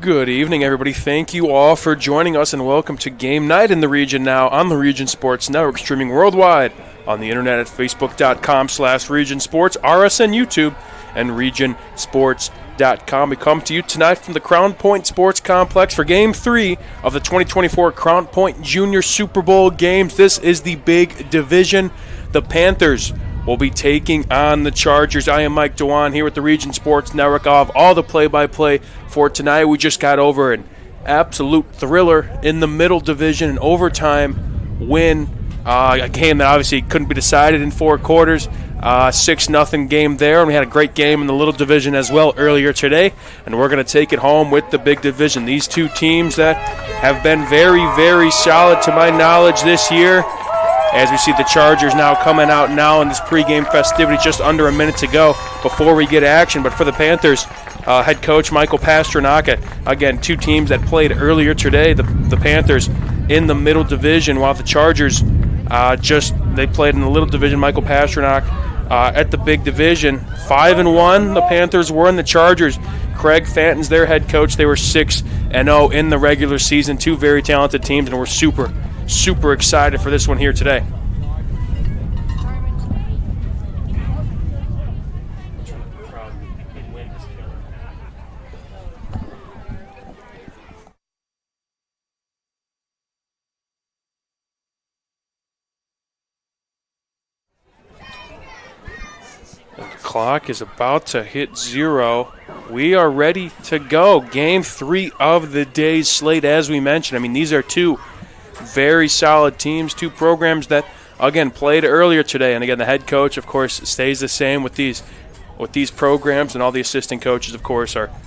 Good evening, everybody. Thank you all for joining us, and welcome to Game Night in the Region now on the Region Sports Network, streaming worldwide on the internet at facebook.com/Region Sports, RSN YouTube, and regionsports.com. We come to you tonight from the Crown Point Sports Complex for Game 3 of the 2024 Crown Point Junior Super Bowl games. This is the big division. The Panthers will be taking on the Chargers. I am Mike Dewan here with the Region Sports Network. I'll have all the play-by-play for tonight. We just got over an absolute thriller in the middle division, an overtime win. A game that obviously couldn't be decided in 4 quarters. 6-0 game there, and we had a great game in the little division as well earlier today, and we're going to take it home with the big division. These two teams that have been very, very solid to my knowledge this year. As we see the Chargers now coming out now in this pregame festivity, just under a minute to go before we get action. But for the Panthers, head coach Michael Pasternaka, again, two teams that played earlier today. The Panthers in the middle division, while the Chargers they played in the little division. Michael Pasternak at the big division, 5-1. The Panthers were in the Chargers. Craig Fanton's their head coach. They were 6-0 in the regular season. Two very talented teams, and we're super excited for this one here today. The clock is about to hit 0. We are ready to go. Game 3 of the day's slate, as we mentioned. I mean, these are two very solid teams, two programs that, again, played earlier today. And, again, the head coach, of course, stays the same with these programs, and all the assistant coaches, of course, are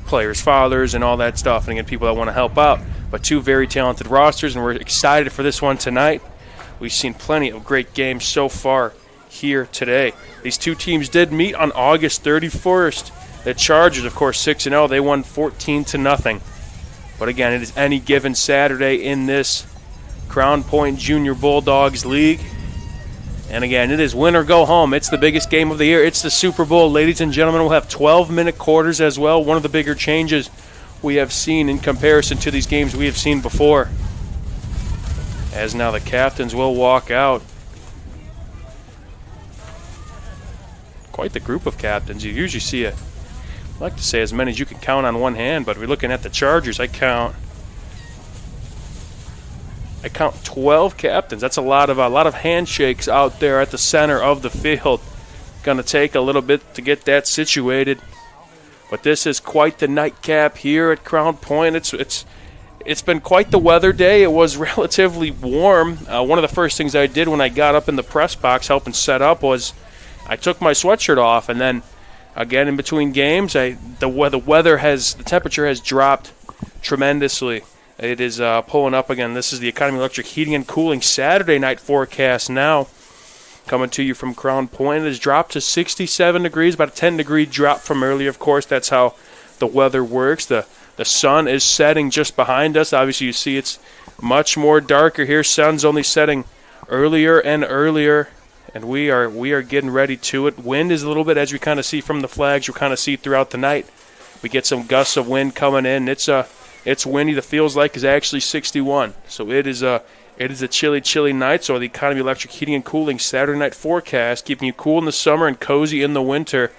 players' fathers and all that stuff, and, again, people that want to help out. But two very talented rosters, and we're excited for this one tonight. We've seen plenty of great games so far here today. These two teams did meet on August 31st. The Chargers, of course, 6-0. They won 14-0. But again, it is any given Saturday in this Crown Point Junior Bulldogs League. And again, it is win or go home. It's the biggest game of the year. It's the Super Bowl. Ladies and gentlemen, we'll have 12-minute quarters as well. One of the bigger changes we have seen in comparison to these games we have seen before. As now the captains will walk out. Quite the group of captains. You usually see I like to say as many as you can count on one hand, but we're looking at the Chargers. I count 12 captains. That's a lot of handshakes out there at the center of the field. Going to take a little bit to get that situated, but this is quite the nightcap here at Crown Point. It's been quite the weather day. It was relatively warm. One of the first things I did when I got up in the press box helping set up was I took my sweatshirt off, and then again, in between games, the temperature has dropped tremendously. It is pulling up again. This is the Economy Electric Heating and Cooling Saturday night forecast now, coming to you from Crown Point. It has dropped to 67 degrees, about a 10-degree drop from earlier. Of course, that's how the weather works. The sun is setting just behind us. Obviously, you see it's much more darker here. Sun's only setting earlier and earlier. And we are getting ready to it. Wind is a little bit, as we kind of see from the flags, you kind of see throughout the night. We get some gusts of wind coming in. It's windy. The feels like is actually 61. So it is a chilly night. So the Economy Electric Heating and Cooling Saturday night forecast, keeping you cool in the summer and cozy in the winter.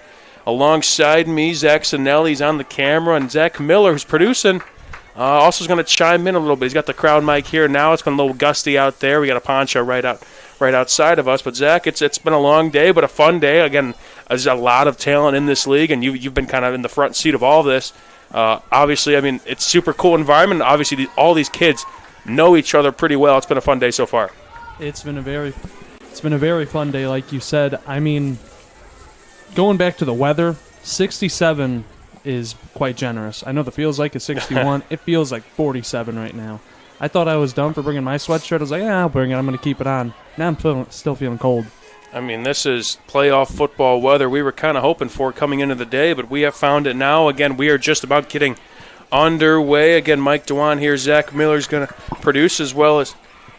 Alongside me, Zach Sinelli's on the camera, and Zach Miller, who's producing, also is going to chime in a little bit. He's got the crowd mic here now. It's been a little gusty out there. We got a poncho right outside of us. But, Zach, it's been a long day, but a fun day. Again, there's a lot of talent in this league, and you've been kind of in the front seat of all this. Obviously, I mean, it's a super cool environment. Obviously, all these kids know each other pretty well. It's been a fun day so far. It's been a very fun day, like you said. I mean, going back to the weather, 67 is quite generous. I know the feels like it's 61. It feels like 47 right now. I thought I was done for bringing my sweatshirt. I was like, yeah, I'll bring it. I'm going to keep it on. Now I'm still feeling cold. I mean, this is playoff football weather we were kind of hoping for coming into the day, but we have found it now. Again, we are just about getting underway. Again, Mike Dewan here. Zach Miller's going to produce as well as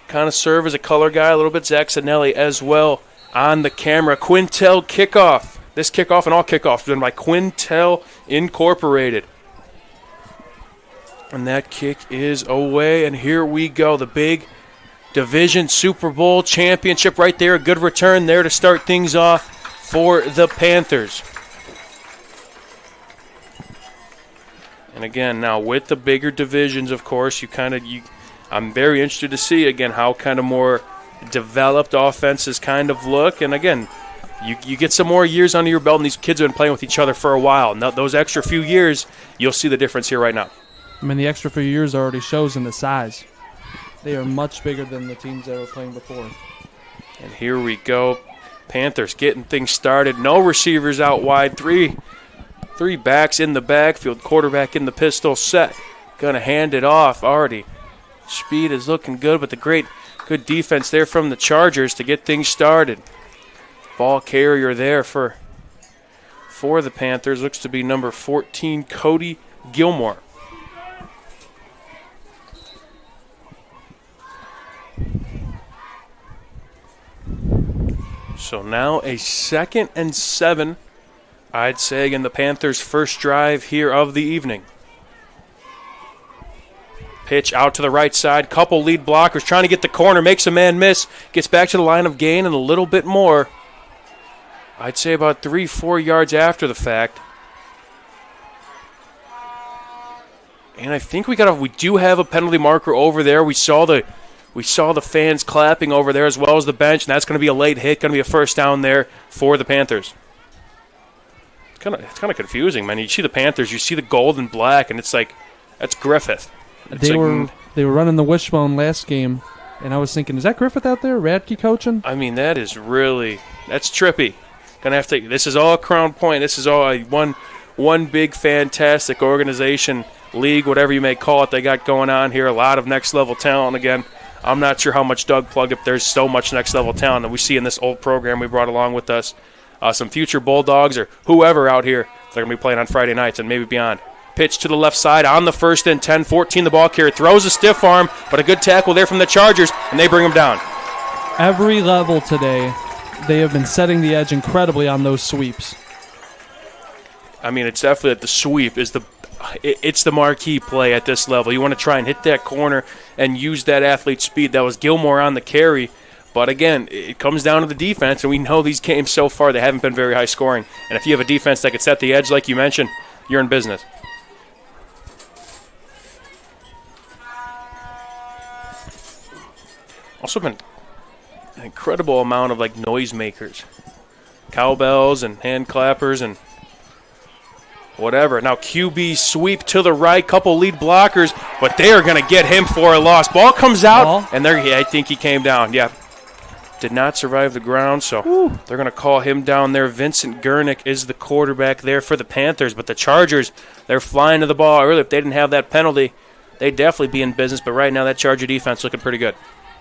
kind of serve as a color guy a little bit. Zach Sinelli as well on the camera. Quintel kickoff. This kickoff and all kickoffs are done by Quintel Incorporated. And that kick is away, and here we go. The big division Super Bowl championship right there. A good return there to start things off for the Panthers. And again, now with the bigger divisions, of course, I'm very interested to see, again, how kind of more developed offenses kind of look. And again, you get some more years under your belt, and these kids have been playing with each other for a while. Now, those extra few years, you'll see the difference here right now. I mean, the extra few years already shows in the size. They are much bigger than the teams that were playing before. And here we go. Panthers getting things started. No receivers out wide. Three backs in the backfield. Quarterback in the pistol set. Going to hand it off. Already. Speed is looking good, but good defense there from the Chargers to get things started. Ball carrier there for the Panthers. Looks to be number 14, Cody Gilmore. So now a 2nd and 7. I'd say, again, the Panthers' first drive here of the evening. Pitch out to the right side. Couple lead blockers trying to get the corner. Makes a man miss. Gets back to the line of gain and a little bit more. I'd say about 3-4 yards after the fact. And I think we do have a penalty marker over there. We saw the fans clapping over there as well as the bench, and that's going to be a late hit, going to be a first down there for the Panthers. It's kind of confusing, man. You see the Panthers, you see the gold and black, and it's like, that's Griffith. They were running the wishbone last game, and I was thinking, is that Griffith out there, Radke coaching? I mean, that's trippy. Gonna have to. This is all Crown Point. This is all one big fantastic organization, league, whatever you may call it. They got going on here. A lot of next level talent. Again, I'm not sure how much Doug plugged up. There's so much next level talent that we see in this old program we brought along with us. Some future Bulldogs or whoever out here, they're gonna be playing on Friday nights and maybe beyond. Pitch to the left side on the 1st and 10. 14 the ball carrier throws a stiff arm, but a good tackle there from the Chargers, and they bring him down. Every level today, they have been setting the edge incredibly on those sweeps. I mean, it's definitely that the sweep is it's the marquee play at this level. You want to try and hit that corner and use that athlete's speed. That was Gilmore on the carry. But again, it comes down to the defense, and we know these games so far, they haven't been very high scoring. And if you have a defense that could set the edge like you mentioned, you're in business. Also been an incredible amount of noisemakers, cowbells and hand clappers and whatever. Now QB sweep to the right, couple lead blockers, but they are going to get him for a loss. Ball comes out, and I think he came down. Yeah, did not survive the ground, so they're going to call him down there. Vincent Gurnick is the quarterback there for the Panthers, but the Chargers, they're flying to the ball early. If they didn't have that penalty, they'd definitely be in business, but right now that Charger defense looking pretty good.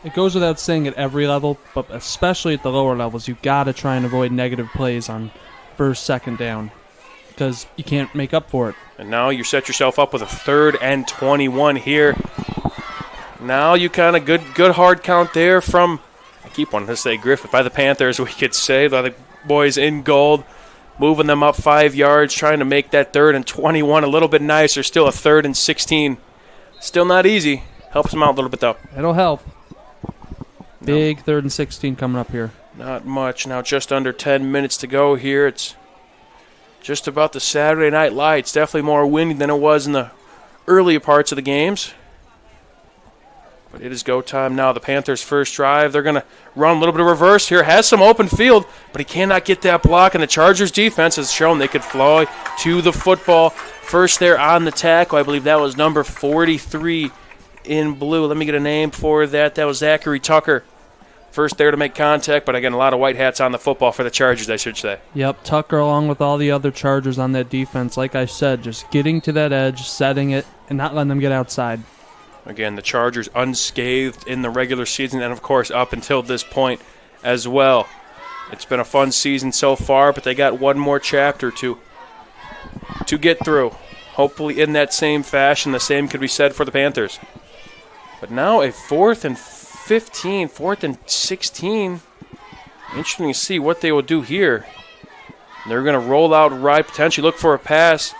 It goes without saying at every level, but especially at the lower levels, you got to try and avoid negative plays on 1st, 2nd down because you can't make up for it. And now you set yourself up with a 3rd and 21 here. Now you kind of good hard count there from, I keep wanting to say Griffith, by the Panthers, we could say, by the boys in gold, moving them up 5 yards, trying to make that 3rd and 21 a little bit nicer, still a 3rd and 16. Still not easy. Helps them out a little bit, though. It'll help. Big 3rd and 16 coming up here. Not much. Now just under 10 minutes to go here. It's just about the Saturday night light. It's definitely more windy than it was in the earlier parts of the games. But it is go time now. The Panthers' first drive. They're going to run a little bit of reverse here. Has some open field, but he cannot get that block. And the Chargers' defense has shown they could fly to the football. First there on the tackle. I believe that was number 43 in blue. Let me get a name for that. That was Zachary Tucker. First there to make contact, but again, a lot of white hats on the football for the Chargers, I should say. Yep, Tucker along with all the other Chargers on that defense. Like I said, just getting to that edge, setting it, and not letting them get outside. Again, the Chargers unscathed in the regular season and, of course, up until this point as well. It's been a fun season so far, but they got one more chapter to get through. Hopefully in that same fashion, the same could be said for the Panthers. But now a 4th and 15, 4th and 16. Interesting to see what they will do here. They're going to roll out right, potentially look for a pass.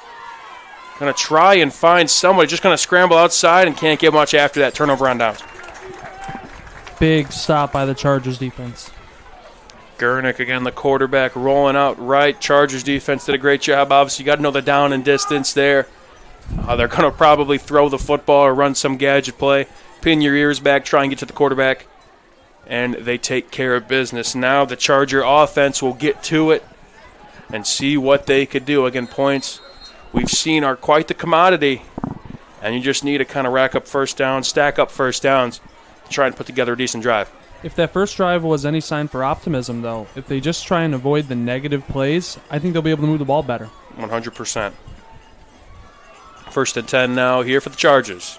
Going to try and find somebody. Just going to scramble outside and can't get much after that. Turnover on downs. Big stop by the Chargers defense. Gurnick, again, the quarterback, rolling out right. Chargers defense did a great job. Obviously, you got to know the down and distance there. They're going to probably throw the football or run some gadget play. Pin your ears back, try and get to the quarterback. And they take care of business. Now the Charger offense will get to it and see what they could do. Again, points we've seen are quite the commodity. And you just need to kind of rack up first downs, stack up first downs to try and put together a decent drive. If that first drive was any sign for optimism, though, if they just try and avoid the negative plays, I think they'll be able to move the ball better. 100%. First and 10 now here for the Chargers.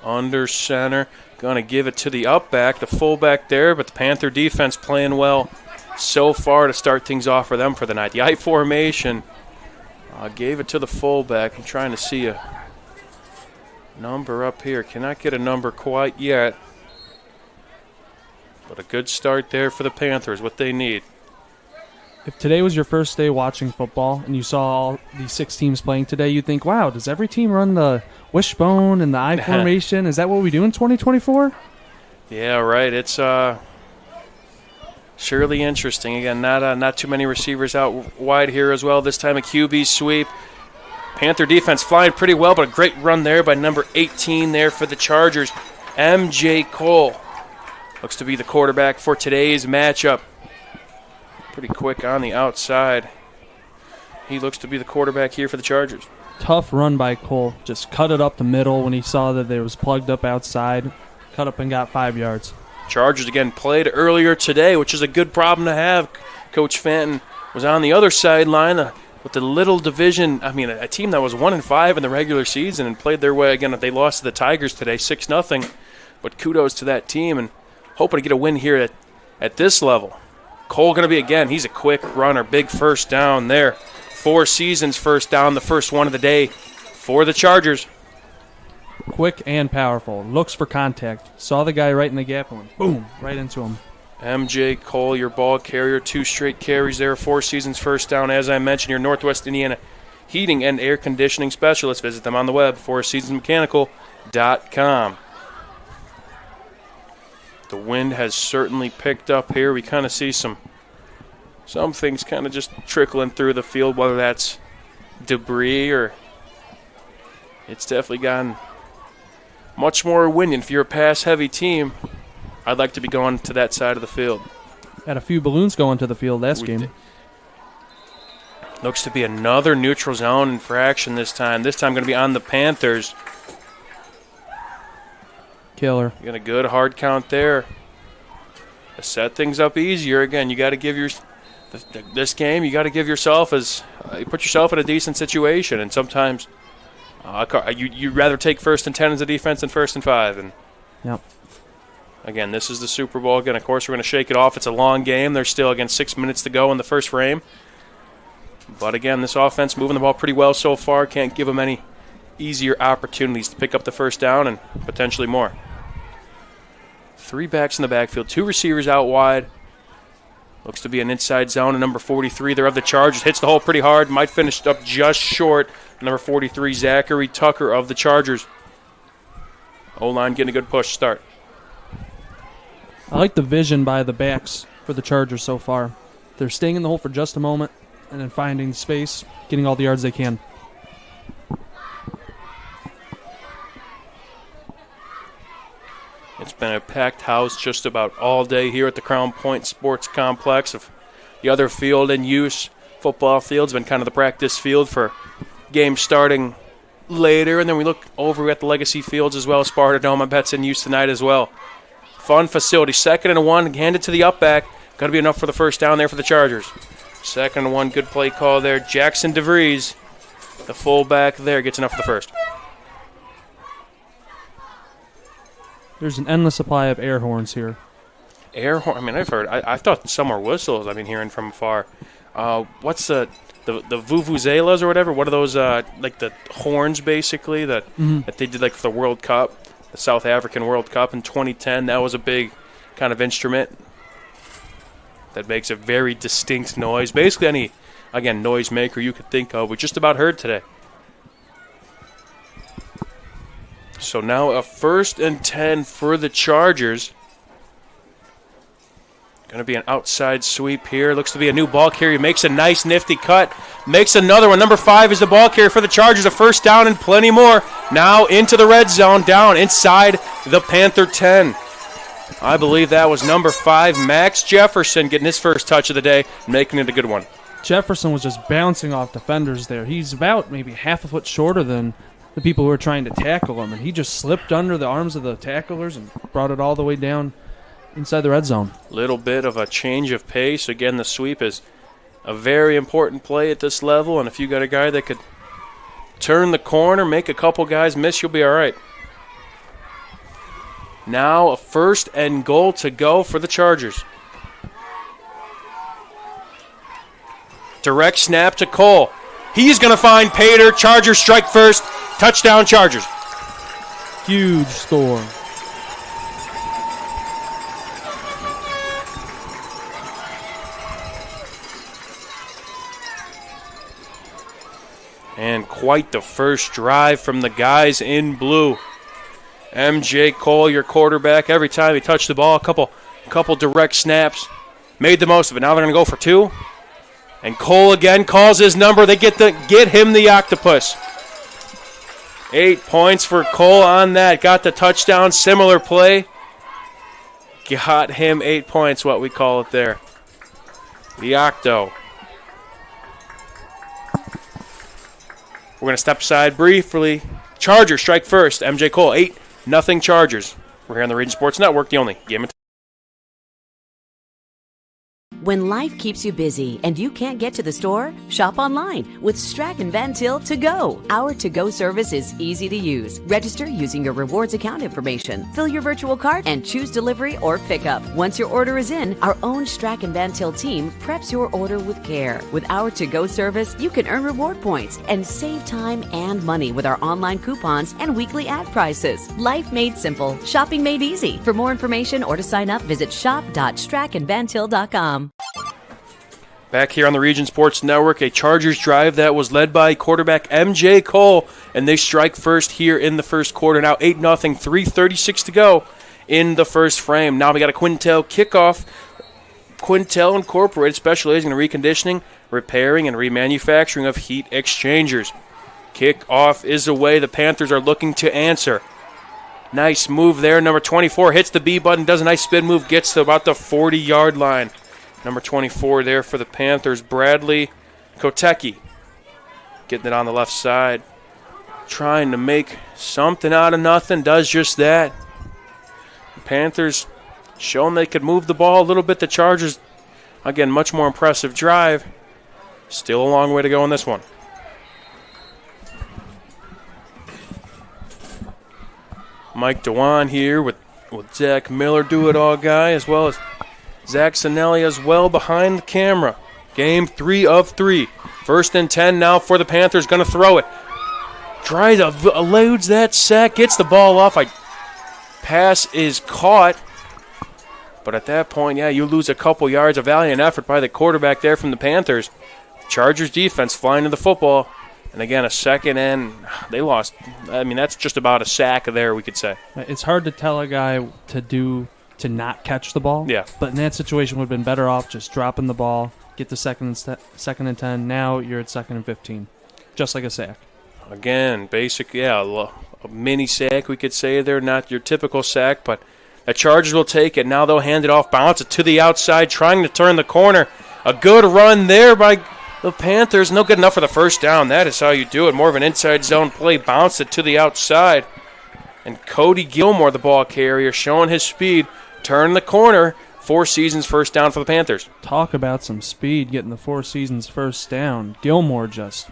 Under center. Going to give it to the up back, the fullback there, but the Panther defense playing well so far to start things off for them for the night. The I formation gave it to the fullback. I'm trying to see a number up here. Cannot get a number quite yet. But a good start there for the Panthers, what they need. If today was your first day watching football and you saw all these 6 teams playing today, you'd think, wow, does every team run the wishbone and the I formation? Is that what we do in 2024? Yeah, right. It's surely interesting. Again, not too many receivers out wide here as well. This time a QB sweep. Panther defense flying pretty well, but a great run there by number 18 there for the Chargers. M.J. Cole looks to be the quarterback for today's matchup. Pretty quick on the outside. He looks to be the quarterback here for the Chargers. Tough run by Cole. Just cut it up the middle when he saw that it was plugged up outside. Cut up and got 5 yards. Chargers again played earlier today, which is a good problem to have. Coach Fenton was on the other sideline with the little division. I mean, a team that was 1-5 in the regular season and played their way again. They lost to the Tigers today, 6-0. But kudos to that team and hoping to get a win here at this level. Cole going to be, again, he's a quick runner. Big first down there. 4 Seasons first down, the first one of the day for the Chargers. Quick and powerful. Looks for contact. Saw the guy right in the gap and went boom, right into him. M.J. Cole, your ball carrier. 2 straight carries there. 4 Seasons first down. As I mentioned, your Northwest Indiana heating and air conditioning specialist. Visit them on the web, fourseasonsmechanical.com. The wind has certainly picked up here. We kind of see some things kind of just trickling through the field, whether that's debris or it's definitely gotten much more windy. If you're a pass-heavy team, I'd like to be going to that side of the field. Had a few balloons going to the field last game. Looks to be another neutral zone infraction this time. This time going to be on the Panthers. Killer. You got a good hard count there. To set things up easier, again, you got to give this game, you got to give yourself you put yourself in a decent situation, and sometimes you'd rather take 1st and 10 as a defense than 1st and 5. And yep. Again, this is the Super Bowl. Again, of course, we're going to shake it off. It's a long game. There's still, again, 6 minutes to go in the first frame. But again, this offense moving the ball pretty well so far. Can't give them any easier opportunities to pick up the first down and potentially more. 3 backs in the backfield, 2 receivers out wide. Looks to be an inside zone. And number 43 there of the Chargers hits the hole pretty hard. Might finish up just short. Number 43, Zachary Tucker of the Chargers. O-line getting a good push start. I like the vision by the backs for the Chargers so far. They're staying in the hole for just a moment and then finding space, getting all the yards they can. It's been a packed house just about all day here at the Crown Point Sports Complex. Of the other field in use, football field's been kind of the practice field for games starting later. And then we look over at the Legacy Fields as well. Sparta Dome, I bet's in use tonight as well. Fun facility. 2nd and 1, handed to the up back. Got to be enough for the first down there for the Chargers. 2nd and 1, good play call there. Jackson DeVries, the fullback there, gets enough for the first. There's an endless supply of air horns here. Air horn? I mean, I've heard. I thought some were whistles. I've been hearing from afar. What's the vuvuzelas or whatever? What are those? Like the horns, basically that they did like for the World Cup, the South African World Cup in 2010. That was a big kind of instrument that makes a very distinct noise. Basically, any again, noisemaker you could think of. We just about heard today. So now a 1st and 10 for the Chargers. Going to be an outside sweep here. Looks to be a new ball carrier. Makes a nice, nifty cut. Makes another one. Number 5 is the ball carrier for the Chargers. A first down and plenty more. Now into the red zone, down inside the Panther 10. I believe that was number 5, Max Jefferson, getting his first touch of the day, making it a good one. Jefferson was just bouncing off defenders there. He's about maybe half a foot shorter than the people who were trying to tackle him, and he just slipped under the arms of the tacklers and brought it all the way down inside the red zone. Little bit of a change of pace. Again, the sweep is a very important play at this level, and if you got a guy that could turn the corner, make a couple guys miss, you'll be all right. Now a 1st and goal to go for the Chargers. Direct snap to Cole. He's going to find Pater. Chargers strike first. Touchdown, Chargers. Huge score. And quite the first drive from the guys in blue. MJ Cole, your quarterback, every time he touched the ball, a couple direct snaps, made the most of it. Now they're going to go for 2. And Cole again calls his number. They get him the octopus. 8 points for Cole on that. Got the touchdown. Similar play. Got him 8 points, what we call it there. The octo. We're going to step aside briefly. Chargers strike first. MJ Cole, 8-0 Chargers. We're here on the Region Sports Network, the only game in town. When life keeps you busy and you can't get to the store, shop online with Strack and Van Til To Go. Our to-go service is easy to use. Register using your rewards account information, fill your virtual card, and choose delivery or pickup. Once your order is in, our own Strack and Van Til team preps your order with care. With our to-go service, you can earn reward points and save time and money with our online coupons and weekly ad prices. Life made simple, shopping made easy. For more information or to sign up, visit shop.strackandvantil.com. Back here on the Region Sports Network, a Chargers drive that was led by quarterback MJ Cole, and they strike first here in the first quarter. Now 8-0, 3:36 to go in the first frame. Now we got a Quintel kickoff. Quintel Incorporated specializing in reconditioning, repairing, and remanufacturing of heat exchangers. Kickoff is away. The Panthers are looking to answer. Nice move there. Number 24 hits the B button, does a nice spin move, gets to about the 40-yard line. Number 24 there for the Panthers, Bradley Kotecki. Getting it on the left side. Trying to make something out of nothing, does just that. The Panthers showing they could move the ball a little bit. The Chargers, again, much more impressive drive. Still a long way to go in this one. Mike Dewan here with Zach Miller, do-it-all guy, as well as Zach Sinelli as well behind the camera. Game 3 of 3. 1st and 10 now for the Panthers. Going to throw it. Tries to eludes that sack. Gets the ball off. Pass is caught. But at that point, yeah, you lose a couple yards. A valiant effort by the quarterback there from the Panthers. Chargers defense flying to the football. And again, a second and they lost. I mean, that's just about a sack there, we could say. It's hard to tell a guy to not catch the ball. Yeah. But in that situation, would have been better off just dropping the ball, get the second and 10. Now you're at 2nd and 15, just like a sack. Again, basic, a mini sack, we could say there. Not your typical sack, but the Chargers will take it. Now they'll hand it off, bounce it to the outside, trying to turn the corner. A good run there by the Panthers. No good enough for the first down. That is how you do it. More of an inside zone play. Bounce it to the outside. And Cody Gilmore, the ball carrier, showing his speed. Turn the corner. 4 Seasons first down for the Panthers. Talk about some speed getting the 4 Seasons first down. Gilmore just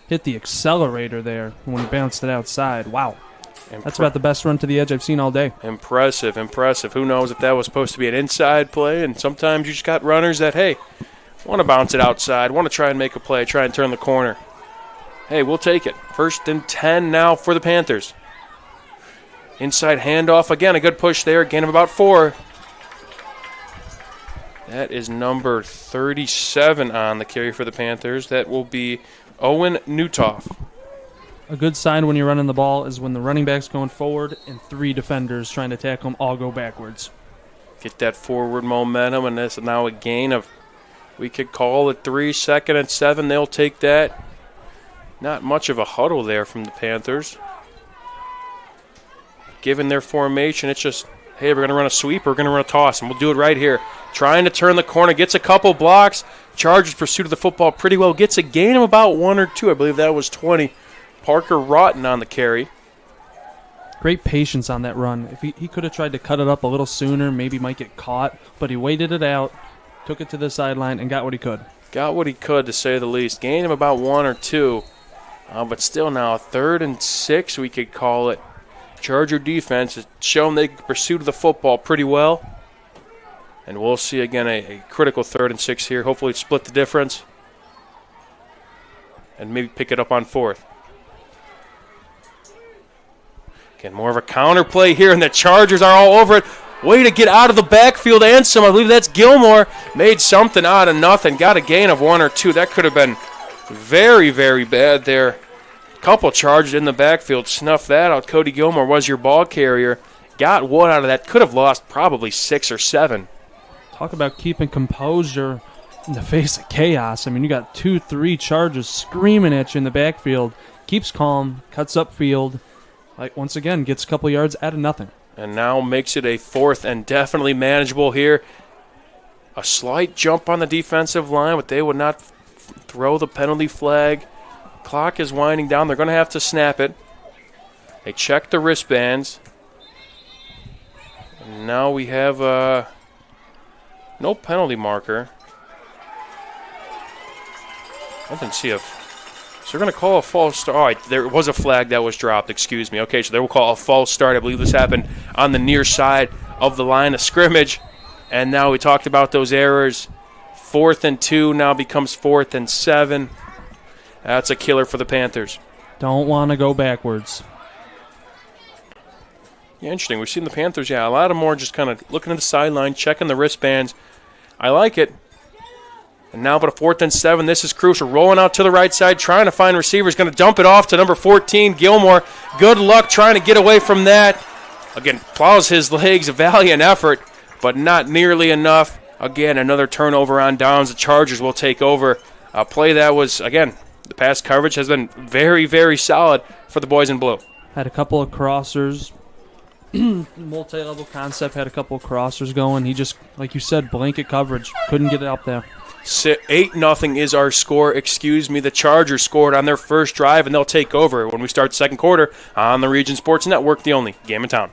hit the accelerator there when he bounced it outside. Wow. That's about the best run to the edge I've seen all day. Impressive. Who knows if that was supposed to be an inside play, and sometimes you just got runners that, hey, want to bounce it outside, want to try and make a play, try and turn the corner. Hey, we'll take it. 1st and 10 now for the Panthers. Inside handoff again, a good push there, gain of about 4. That is number 37 on the carry for the Panthers. That will be Owen Newtoff. A good sign when you're running the ball is when the running back's going forward and 3 defenders trying to tackle them all go backwards. Get that forward momentum, and that's now a gain of, we could call it 3, 2nd and 7. They'll take that. Not much of a huddle there from the Panthers. Given their formation, it's just, hey, we're going to run a sweep, we're going to run a toss, and we'll do it right here. Trying to turn the corner, gets a couple blocks. Chargers pursuit of the football pretty well. Gets a gain of about 1 or 2. I believe that was 20. Parker Rotten on the carry. Great patience on that run. If he could have tried to cut it up a little sooner, maybe might get caught, but he waited it out, took it to the sideline, and got what he could. Got what he could, to say the least. Gain of about 1 or 2. But still now, 3rd and 6, we could call it. Charger defense has shown they pursued the football pretty well. And we'll see again a critical 3rd and 6 here. Hopefully split the difference. And maybe pick it up on 4th. Again, more of a counter play here, and the Chargers are all over it. Way to get out of the backfield and some. I believe that's Gilmore. Made something out of nothing. Got a gain of 1 or 2. That could have been very, very bad there. Couple Chargers in the backfield. Snuff that out. Cody Gilmore was your ball carrier. Got 1 out of that. Could have lost probably 6 or 7. Talk about keeping composure in the face of chaos. I mean, you got 2, 3 Chargers screaming at you in the backfield. Keeps calm, cuts upfield. Like, once again, gets a couple yards out of nothing. And now makes it a 4th and definitely manageable here. A slight jump on the defensive line, but they would not throw the penalty flag. Clock is winding down. They're going to have to snap it. They check the wristbands. And now we have no penalty marker. I didn't see a... So they're going to call a false start. All right, there was a flag that was dropped. Excuse me. Okay, so they will call a false start. I believe this happened on the near side of the line of scrimmage. And now we talked about those errors. 4th and 2 now becomes 4th and 7. That's a killer for the Panthers. Don't want to go backwards. Yeah, interesting. We've seen the Panthers, a lot of more just kind of looking at the sideline, checking the wristbands. I like it. And now but a 4th and 7. This is crucial. Rolling out to the right side, trying to find receivers. Going to dump it off to number 14, Gilmore. Good luck trying to get away from that. Again, plows his legs, a valiant effort, but not nearly enough. Again, another turnover on downs. The Chargers will take over. A play that was, again, the pass coverage has been very, very solid for the boys in blue. Had a couple of crossers. Multi-level concept, had a couple of crossers going. He just, like you said, blanket coverage. Couldn't get it up there. 8-0 is our score. The Chargers scored on their first drive, and they'll take over when we start the second quarter on the Region Sports Network, the only game in town.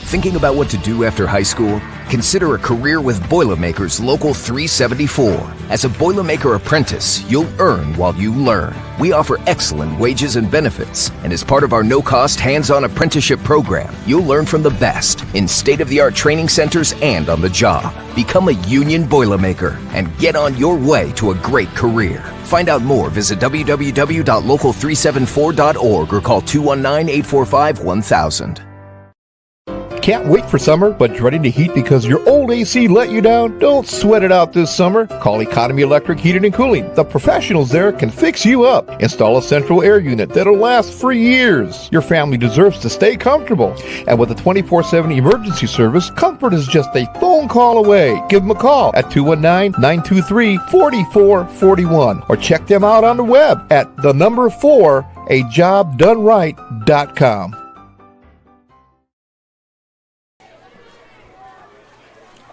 Thinking about what to do after high school? Consider a career with Boilermakers Local 374. As a Boilermaker apprentice, you'll earn while you learn. We offer excellent wages and benefits, and as part of our no-cost hands-on apprenticeship program, you'll learn from the best in state-of-the-art training centers and on the job. Become a union Boilermaker and get on your way to a great career. Find out more, visit www.local374.org or call 219-845-1000. Can't wait for summer, but dreading the heat because your old AC let you down? Don't sweat it out this summer. Call Economy Electric Heating and Cooling. The professionals there can fix you up. Install a central air unit that'll last for years. Your family deserves to stay comfortable. And with a 24/7 emergency service, comfort is just a phone call away. Give them a call at 219-923-4441 or check them out on the web at 4ajobdoneright.com.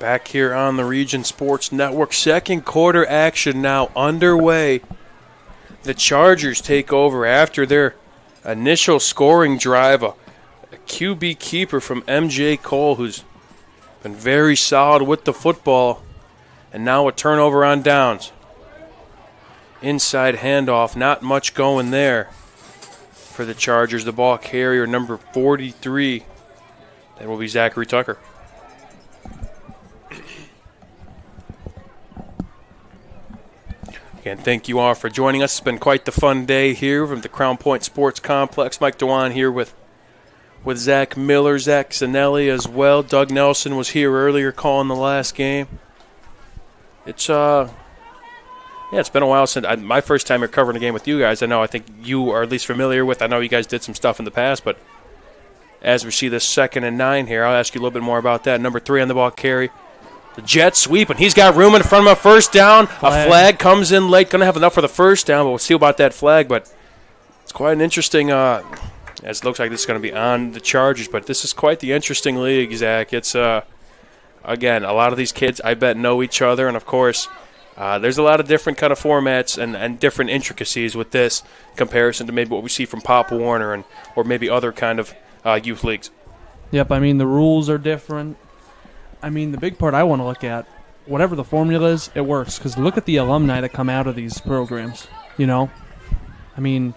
Back here on the Region Sports Network, second quarter action now underway. The Chargers take over after their initial scoring drive. A QB keeper from MJ Cole, who's been very solid with the football. And now a turnover on downs. Inside handoff, not much going there for the Chargers. The ball carrier, number 43, that will be Zachary Tucker. Again, thank you all for joining us. It's been quite the fun day here from the Crown Point Sports Complex. Mike DeWan here with with Zach Miller, Zach Zanelli as well. Doug Nelson was here earlier calling the last game. It's it's been a while since my first time here covering a game with you guys. I think you are at least familiar with. I know you guys did some stuff in the past, but as we see this 2nd and 9 here, I'll ask you a little bit more about that. Number 3 on the ball carry. The jet sweep, and he's got room in front of him. First down. A flag comes in late. Going to have enough for the first down, but we'll see about that flag. But it's quite an interesting, as it looks like this is going to be on the Chargers, but this is quite the interesting league, Zach. It's, again, a lot of these kids, I bet, know each other, and, of course, there's a lot of different kind of formats and different intricacies with this comparison to maybe what we see from Pop Warner or maybe other kind of youth leagues. Yep, I mean, the rules are different. I mean, the big part I want to look at, whatever the formula is, it works. Because look at the alumni that come out of these programs, you know? I mean,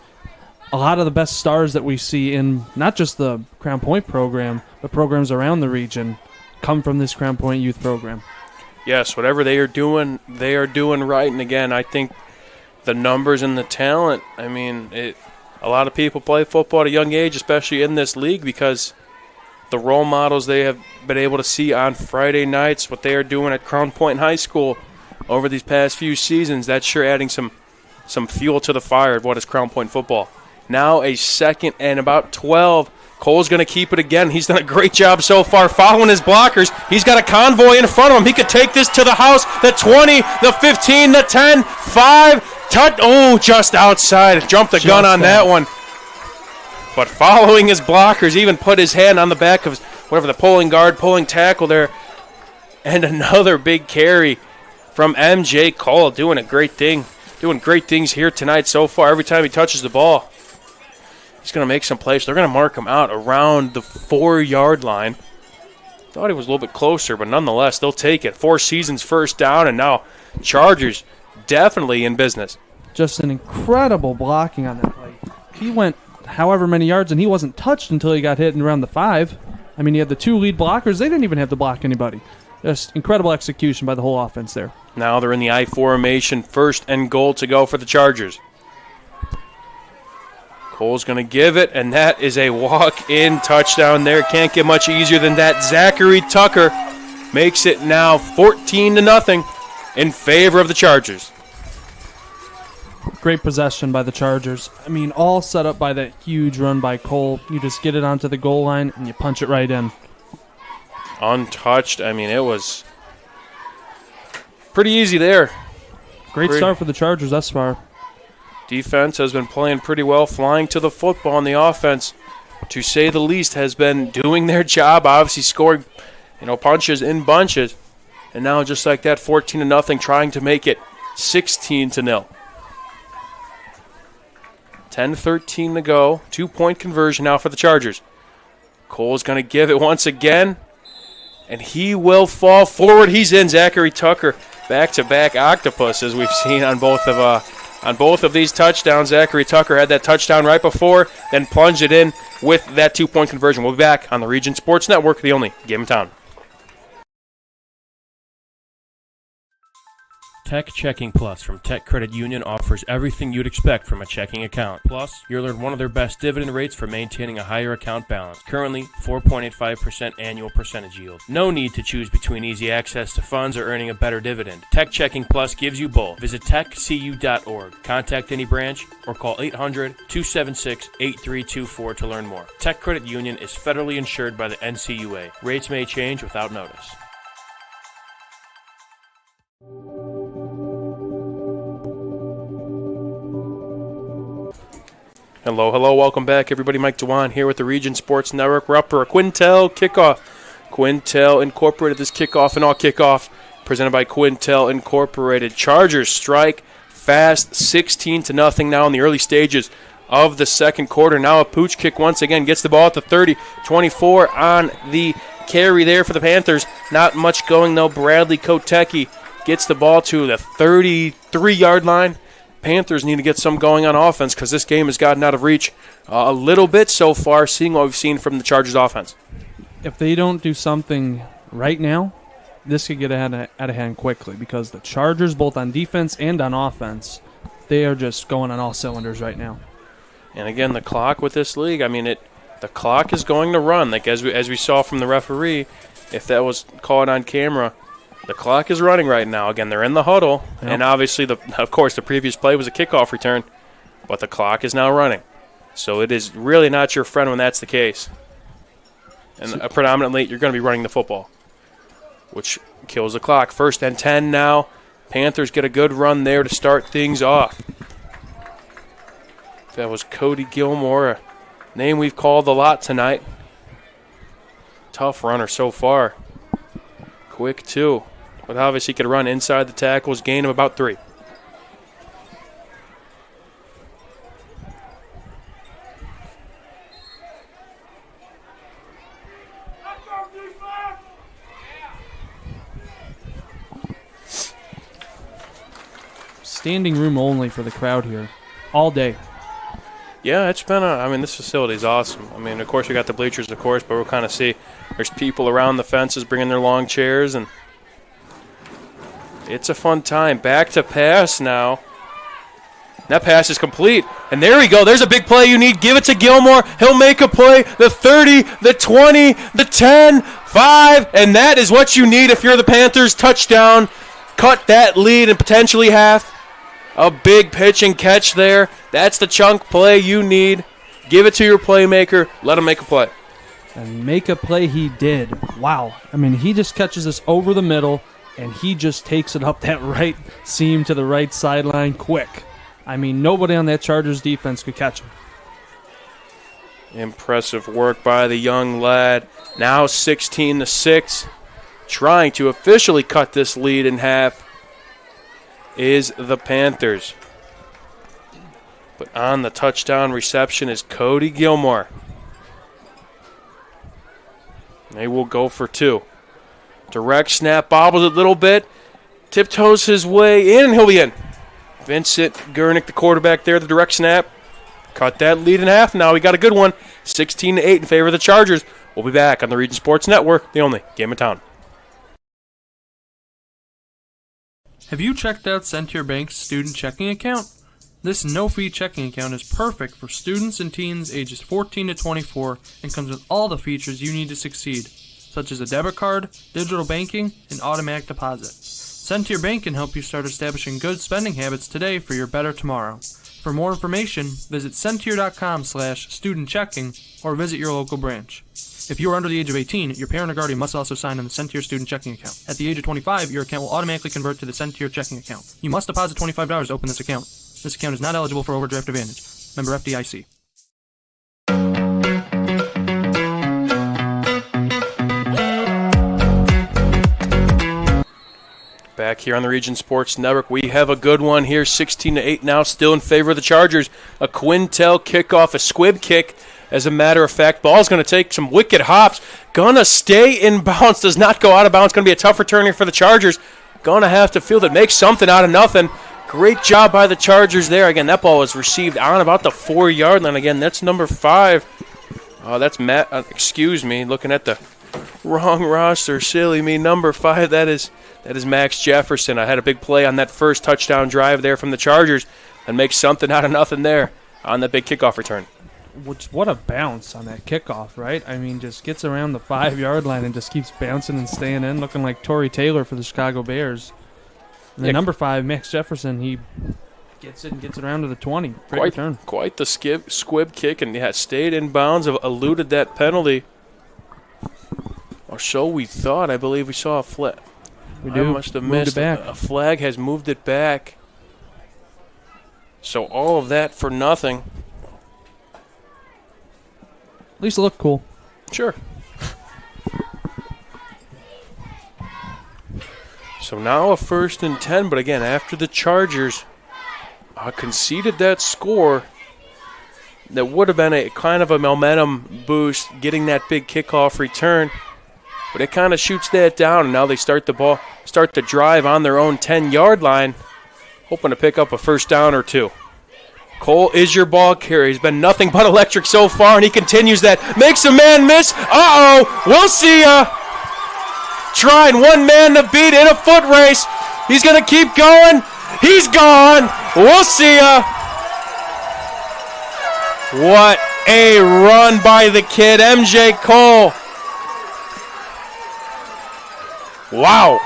a lot of the best stars that we see in not just the Crown Point program, but programs around the region come from this Crown Point youth program. Yes, whatever they are doing right. And, again, I think the numbers and the talent, I mean, a lot of people play football at a young age, especially in this league, because the role models they have been able to see on Friday nights, what they are doing at Crown Point High School over these past few seasons, that's sure adding some fuel to the fire of what is Crown Point football. Now a 2nd and about 12. Cole's going to keep it again. He's done a great job so far following his blockers. He's got a convoy in front of him. He could take this to the house, the 20, the 15, the 10, 5, just outside. Jumped the gun on that one. But following his blockers, even put his hand on the back of the pulling tackle there. And another big carry from MJ Cole, doing a great thing. Doing great things here tonight so far. Every time he touches the ball, he's going to make some plays. They're going to mark him out around the 4-yard line. Thought he was a little bit closer, but nonetheless, they'll take it. 4 seasons first down, and now Chargers definitely in business. Just an incredible blocking on that play. He went however many yards, and he wasn't touched until he got hit in around the 5. I mean, he had the 2 lead blockers. They didn't even have to block anybody. Just incredible execution by the whole offense there. Now they're in the I formation, 1st and goal to go for the Chargers. Cole's going to give it, and that is a walk-in touchdown there. Can't get much easier than that. Zachary Tucker makes it now 14-0 in favor of the Chargers. Great possession by the Chargers. I mean, all set up by that huge run by Cole. You just get it onto the goal line, and you punch it right in. Untouched. I mean, it was pretty easy there. Great start for the Chargers thus far. Defense has been playing pretty well, flying to the football, and the offense, to say the least, has been doing their job, obviously scoring, punches in bunches. And now just like that, 14-0, trying to make it 16-0. 10-13 to go. 2-point conversion now for the Chargers. Cole's going to give it once again, and he will fall forward. He's in. Zachary Tucker, back-to-back octopus, as we've seen on both of these touchdowns. Zachary Tucker had that touchdown right before, then plunged it in with that 2-point conversion. We'll be back on the Region Sports Network, the only game in town. Tech Checking Plus from Tech Credit Union offers everything you'd expect from a checking account. Plus, you'll earn one of their best dividend rates for maintaining a higher account balance. Currently, 4.85% annual percentage yield. No need to choose between easy access to funds or earning a better dividend. Tech Checking Plus gives you both. Visit techcu.org, contact any branch, or call 800-276-8324 to learn more. Tech Credit Union is federally insured by the NCUA. Rates may change without notice. Hello, welcome back, everybody. Mike DeWan here with the Region Sports Network. We're up for a Quintel kickoff. Quintel Incorporated, this kickoff and all kickoff presented by Quintel Incorporated. Chargers strike fast, 16-0 now in the early stages of the second quarter. Now a pooch kick once again, gets the ball at the 30, 24 on the carry there for the Panthers. Not much going though. Bradley Kotecki gets the ball to the 33-yard line. Panthers need to get some going on offense because this game has gotten out of reach a little bit so far, seeing what we've seen from the Chargers offense. If they don't do something right now, this could get out of hand quickly because the Chargers, both on defense and on offense, they are just going on all cylinders right now. And again, the clock with this league, I mean, The clock is going to run, like as we saw from the referee, if that was caught on camera. The clock is running right now. Again, they're in the huddle, and obviously, of course, the previous play was a kickoff return, but the clock is now running. So it is really not your friend when that's the case. And predominantly, you're going to be running the football, which kills the clock. 1st and 10 now. Panthers get a good run there to start things off. That was Cody Gilmore, a name we've called a lot tonight. Tough runner so far. Quick, too. But obviously, he could run inside the tackles, gain of about 3. Standing room only for the crowd here all day. Yeah, it's been this facility is awesome. I mean, of course, we got the bleachers, of course, but we'll kind of see there's people around the fences bringing their long chairs, and it's a fun time. Back to pass now. That pass is complete, and there we go. There's a big play you need. Give it to Gilmore. He'll make a play. The 30, the 20, the 10, 5, and that is what you need if you're the Panthers. Touchdown. Cut that lead and potentially half. A big pitch and catch there. That's the chunk play you need. Give it to your playmaker. Let him make a play. And make a play he did. Wow. I mean, he just catches this over the middle, and he just takes it up that right seam to the right sideline quick. I mean, nobody on that Chargers defense could catch him. Impressive work by the young lad. Now 16-6. Trying to officially cut this lead in half is the Panthers. But on the touchdown reception is Cody Gilmore. They will go for 2. Direct snap, bobbles a little bit, tiptoes his way in, and he'll be in. Vincent Gurnick, the quarterback there, the direct snap. Cut that lead in half. Now we got a good one. 16-8 in favor of the Chargers. We'll be back on the Region Sports Network, the only game in town. Have you checked out Centier Bank's student checking account? This no-fee checking account is perfect for students and teens ages 14 to 24 and comes with all the features you need to succeed, such as a debit card, digital banking, and automatic deposit. Centier Bank can help you start establishing good spending habits today for your better tomorrow. For more information, visit Centier.com/student-checking or visit your local branch. If you are under the age of 18, your parent or guardian must also sign on the Centier student checking account. At the age of 25, your account will automatically convert to the Centier checking account. You must deposit $25 to open this account. This account is not eligible for overdraft advantage. Member FDIC. Back here on the Region Sports Network, we have a good one here. 16-8 now, still in favor of the Chargers. A Quintel kickoff, a squib kick. As a matter of fact, ball's going to take some wicked hops. Going to stay in bounds, does not go out of bounds. Going to be a tough return here for the Chargers. Going to have to field it, make something out of nothing. Great job by the Chargers there. Again, that ball was received on about the 4-yard line. Again, that's number 5. That's Matt. Excuse me, looking at the wrong roster. Silly me. Number 5. That is Max Jefferson. I had a big play on that first touchdown drive there from the Chargers, and makes something out of nothing there on that big kickoff return. What a bounce on that kickoff, right? I mean, just gets around the 5-yard line and just keeps bouncing and staying in, looking like Torrey Taylor for the Chicago Bears. And then number 5, Max Jefferson, he gets it around to the 20. Great return. Quite the squib kick, and stayed in bounds, eluded that penalty. Or so we thought. I believe we saw a flag. We do. I must have missed it back. A flag has moved it back. So all of that for nothing. At least it looked cool. Sure. So now a 1st and 10, but again, after the Chargers conceded that score, that would have been a kind of a momentum boost, getting that big kickoff return, but it kind of shoots that down, and now they start the drive on their own 10-yard line, hoping to pick up a first down or 2. Cole is your ball carrier. He's been nothing but electric so far, and he continues that. Makes a man miss. Uh-oh. We'll see ya. Trying one man to beat in a foot race. He's going to keep going. He's gone. We'll see ya. What a run by the kid, MJ Cole. Wow.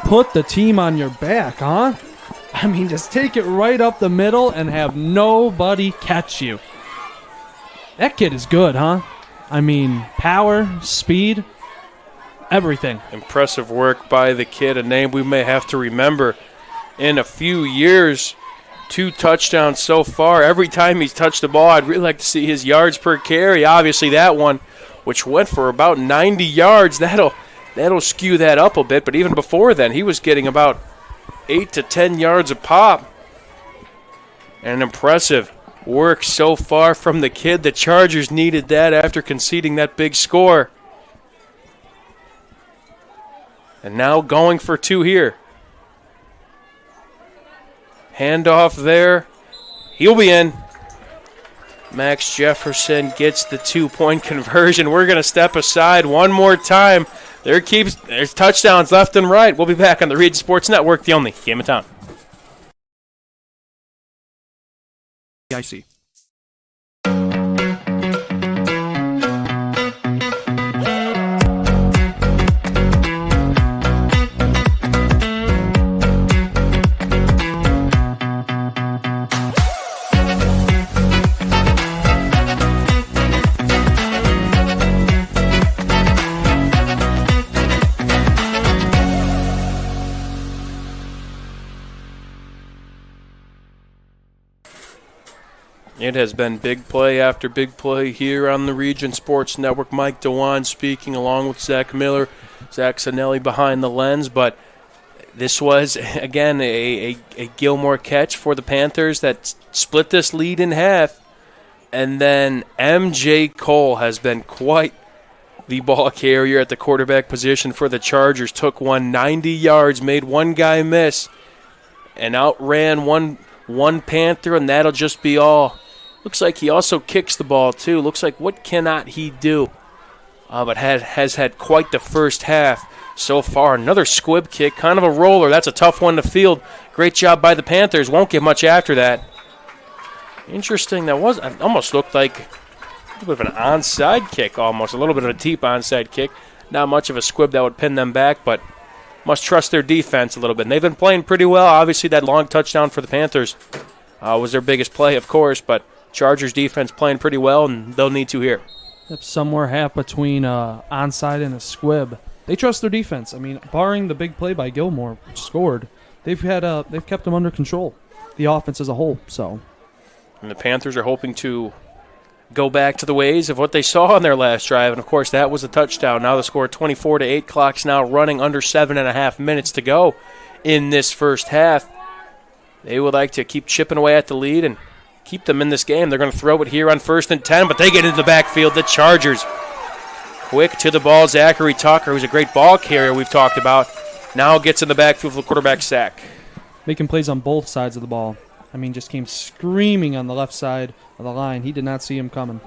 Put the team on your back, huh? I mean, just take it right up the middle and have nobody catch you. That kid is good, huh? I mean, power, speed, everything. Impressive work by the kid, a name we may have to remember in a few years. 2 touchdowns so far. Every time he's touched the ball, I'd really like to see his yards per carry. Obviously, that one, which went for about 90 yards, that'll skew that up a bit. But even before then, he was getting about 8 to 10 yards a pop. And impressive work so far from the kid. The Chargers needed that after conceding that big score. And now going for 2 here. Handoff there. He'll be in. Max Jefferson gets the 2-point conversion. We're going to step aside one more time. There's touchdowns left and right. We'll be back on the Region Sports Network, the only game in town. I see. It has been big play after big play here on the Region Sports Network. Mike DeWan speaking along with Zach Miller, Zach Sinelli behind the lens. But this was, again, a Gilmore catch for the Panthers that split this lead in half. And then MJ Cole has been quite the ball carrier at the quarterback position for the Chargers. Took one 90 yards, made one guy miss, and outran one Panther, and that'll just be all. Looks like he also kicks the ball, too. Looks like what cannot he do? But has had quite the first half so far. Another squib kick, kind of a roller. That's a tough one to field. Great job by the Panthers. Won't get much after that. Interesting. That almost looked like a bit of an onside kick almost. A little bit of a deep onside kick. Not much of a squib that would pin them back, but must trust their defense a little bit. And they've been playing pretty well. Obviously, that long touchdown for the Panthers was their biggest play, of course, but Chargers defense playing pretty well, and they'll need to here. Somewhere half between onside and a squib. They trust their defense. I mean, barring the big play by Gilmore, which scored, they've kept them under control, the offense as a whole. So, and the Panthers are hoping to go back to the ways of what they saw on their last drive, and of course that was a touchdown. Now the score 24-8. Clock's now running under 7.5 minutes to go in this first half. They would like to keep chipping away at the lead and keep them in this game. They're going to throw it here on 1st and 10, but they get into the backfield. The Chargers quick to the ball. Zachary Tucker, who's a great ball carrier we've talked about, now gets in the backfield for the quarterback sack. Making plays on both sides of the ball. I mean, just came screaming on the left side of the line. He did not see him coming.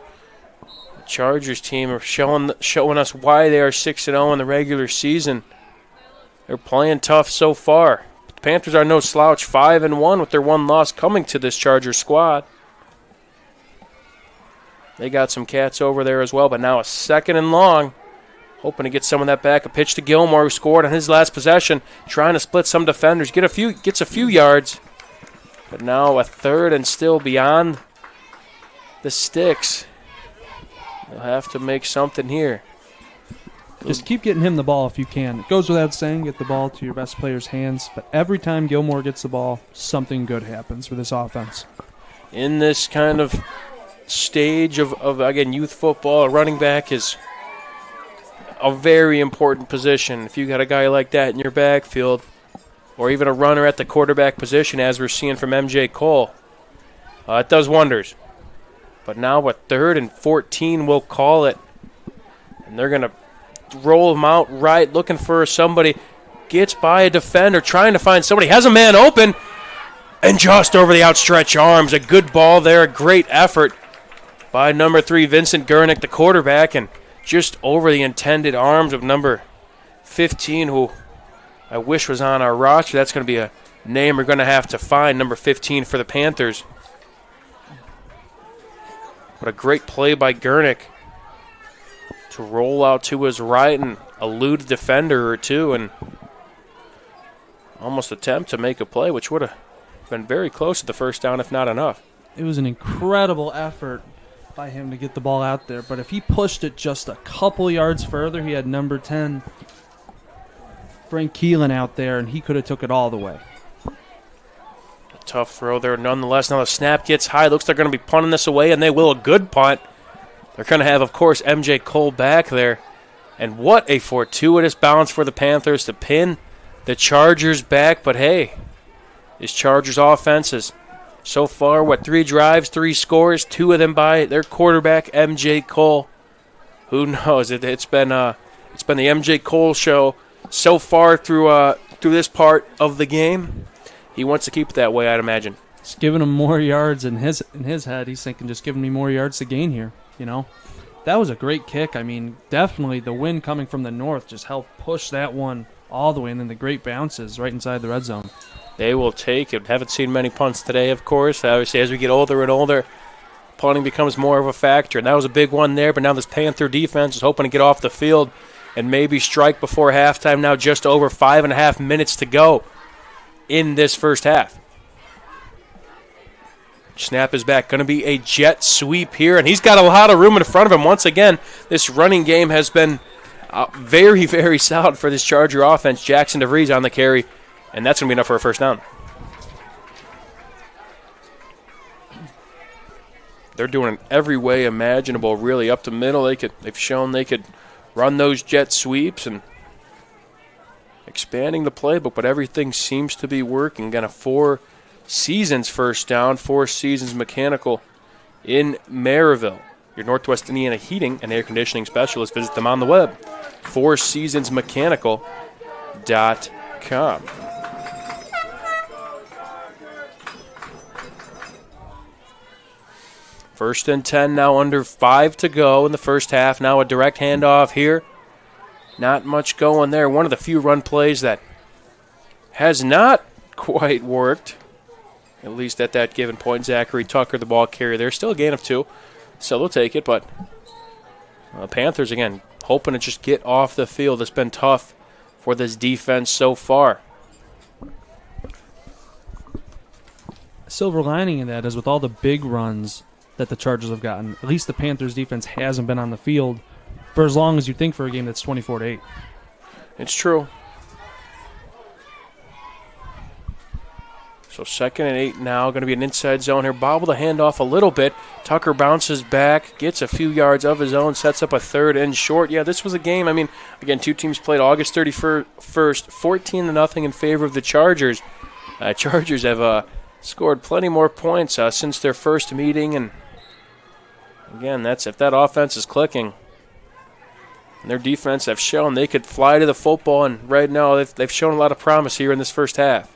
The Chargers team are showing us why they are 6-0 in the regular season. They're playing tough so far. The Panthers are no slouch, 5-1 with their one loss coming to this Chargers squad. They got some cats over there as well, but now a 2nd and long. Hoping to get some of that back. A pitch to Gilmore, who scored on his last possession, trying to split some defenders. Gets a few yards. But now a 3rd and still beyond the sticks. They'll have to make something here. Just keep getting him the ball if you can. It goes without saying, get the ball to your best player's hands. But every time Gilmore gets the ball, something good happens for this offense. In this kind of stage of again, youth football, a running back is a very important position. If you got a guy like that in your backfield, or even a runner at the quarterback position, as we're seeing from MJ Cole, it does wonders. But now a 3rd and 14, we'll call it. And they're going to roll him out right, looking for somebody. Gets by a defender, trying to find somebody. Has a man open. And just over the outstretched arms. A good ball there, a great effort by number 3, Vincent Gurnick, the quarterback. And just over the intended arms of number 15, who I wish was on our roster. That's going to be a name we're going to have to find, number 15 for the Panthers. What a great play by Gurnick to roll out to his right and elude a defender or two and almost attempt to make a play, which would have been very close to the first down, if not enough. It was an incredible effort by him to get the ball out there, but if he pushed it just a couple yards further, he had number 10, Frank Keelan, out there, and he could have took it all the way. Tough throw there nonetheless. Now the snap gets high. Looks like they're going to be punting this away, and they will. A good punt. They're going to have, of course, MJ Cole back there. And what a fortuitous bounce for the Panthers to pin the Chargers back. But, hey, this Chargers offense is so far, 3 drives, 3 scores, 2 of them by their quarterback, MJ Cole. Who knows? It's been the MJ Cole show so far through this part of the game. He wants to keep it that way, I'd imagine. It's giving him more yards in his head. He's thinking, just giving me more yards to gain here, you know. That was a great kick. I mean, definitely the wind coming from the north just helped push that one all the way, and then the great bounces right inside the red zone. They will take it. Haven't seen many punts today, of course. Obviously, as we get older and older, punting becomes more of a factor. And that was a big one there, but now this Panther defense is hoping to get off the field and maybe strike before halftime. Now just over 5.5 minutes to go in this first half. Snap is back. Going to be a jet sweep here, and he's got a lot of room in front of him. Once again, this running game has been very, very solid for this Charger offense. Jackson DeVries on the carry, and that's going to be enough for a first down. They're doing it every way imaginable, really, up the middle. They've shown they could run those jet sweeps and expanding the playbook, but everything seems to be working. Got a 4 Seasons first down, 4 Seasons mechanical in Maryville. Your Northwest Indiana heating and air conditioning specialist. Visit them on the web, 4seasonsmechanical.com. First and 10 now, under 5 to go in the first half. Now a direct handoff here. Not much going there. One of the few run plays that has not quite worked, at least at that given point. Zachary Tucker, the ball carrier there. Still a gain of 2, so they'll take it. But Panthers, again, hoping to just get off the field. It's been tough for this defense so far. Silver lining in that is with all the big runs that the Chargers have gotten, at least the Panthers defense hasn't been on the field for as long as you think for a game that's 24-8. It's true. So 2nd and 8 now, going to be an inside zone here. Bobble the handoff a little bit. Tucker bounces back, gets a few yards of his own, sets up a 3rd and short. Yeah, this was a game. I mean, again, 2 teams played August 31st, 14-0 in favor of the Chargers. Chargers have scored plenty more points since their first meeting, and again, that's if that offense is clicking. And their defense have shown they could fly to the football, and right now they've shown a lot of promise here in this first half.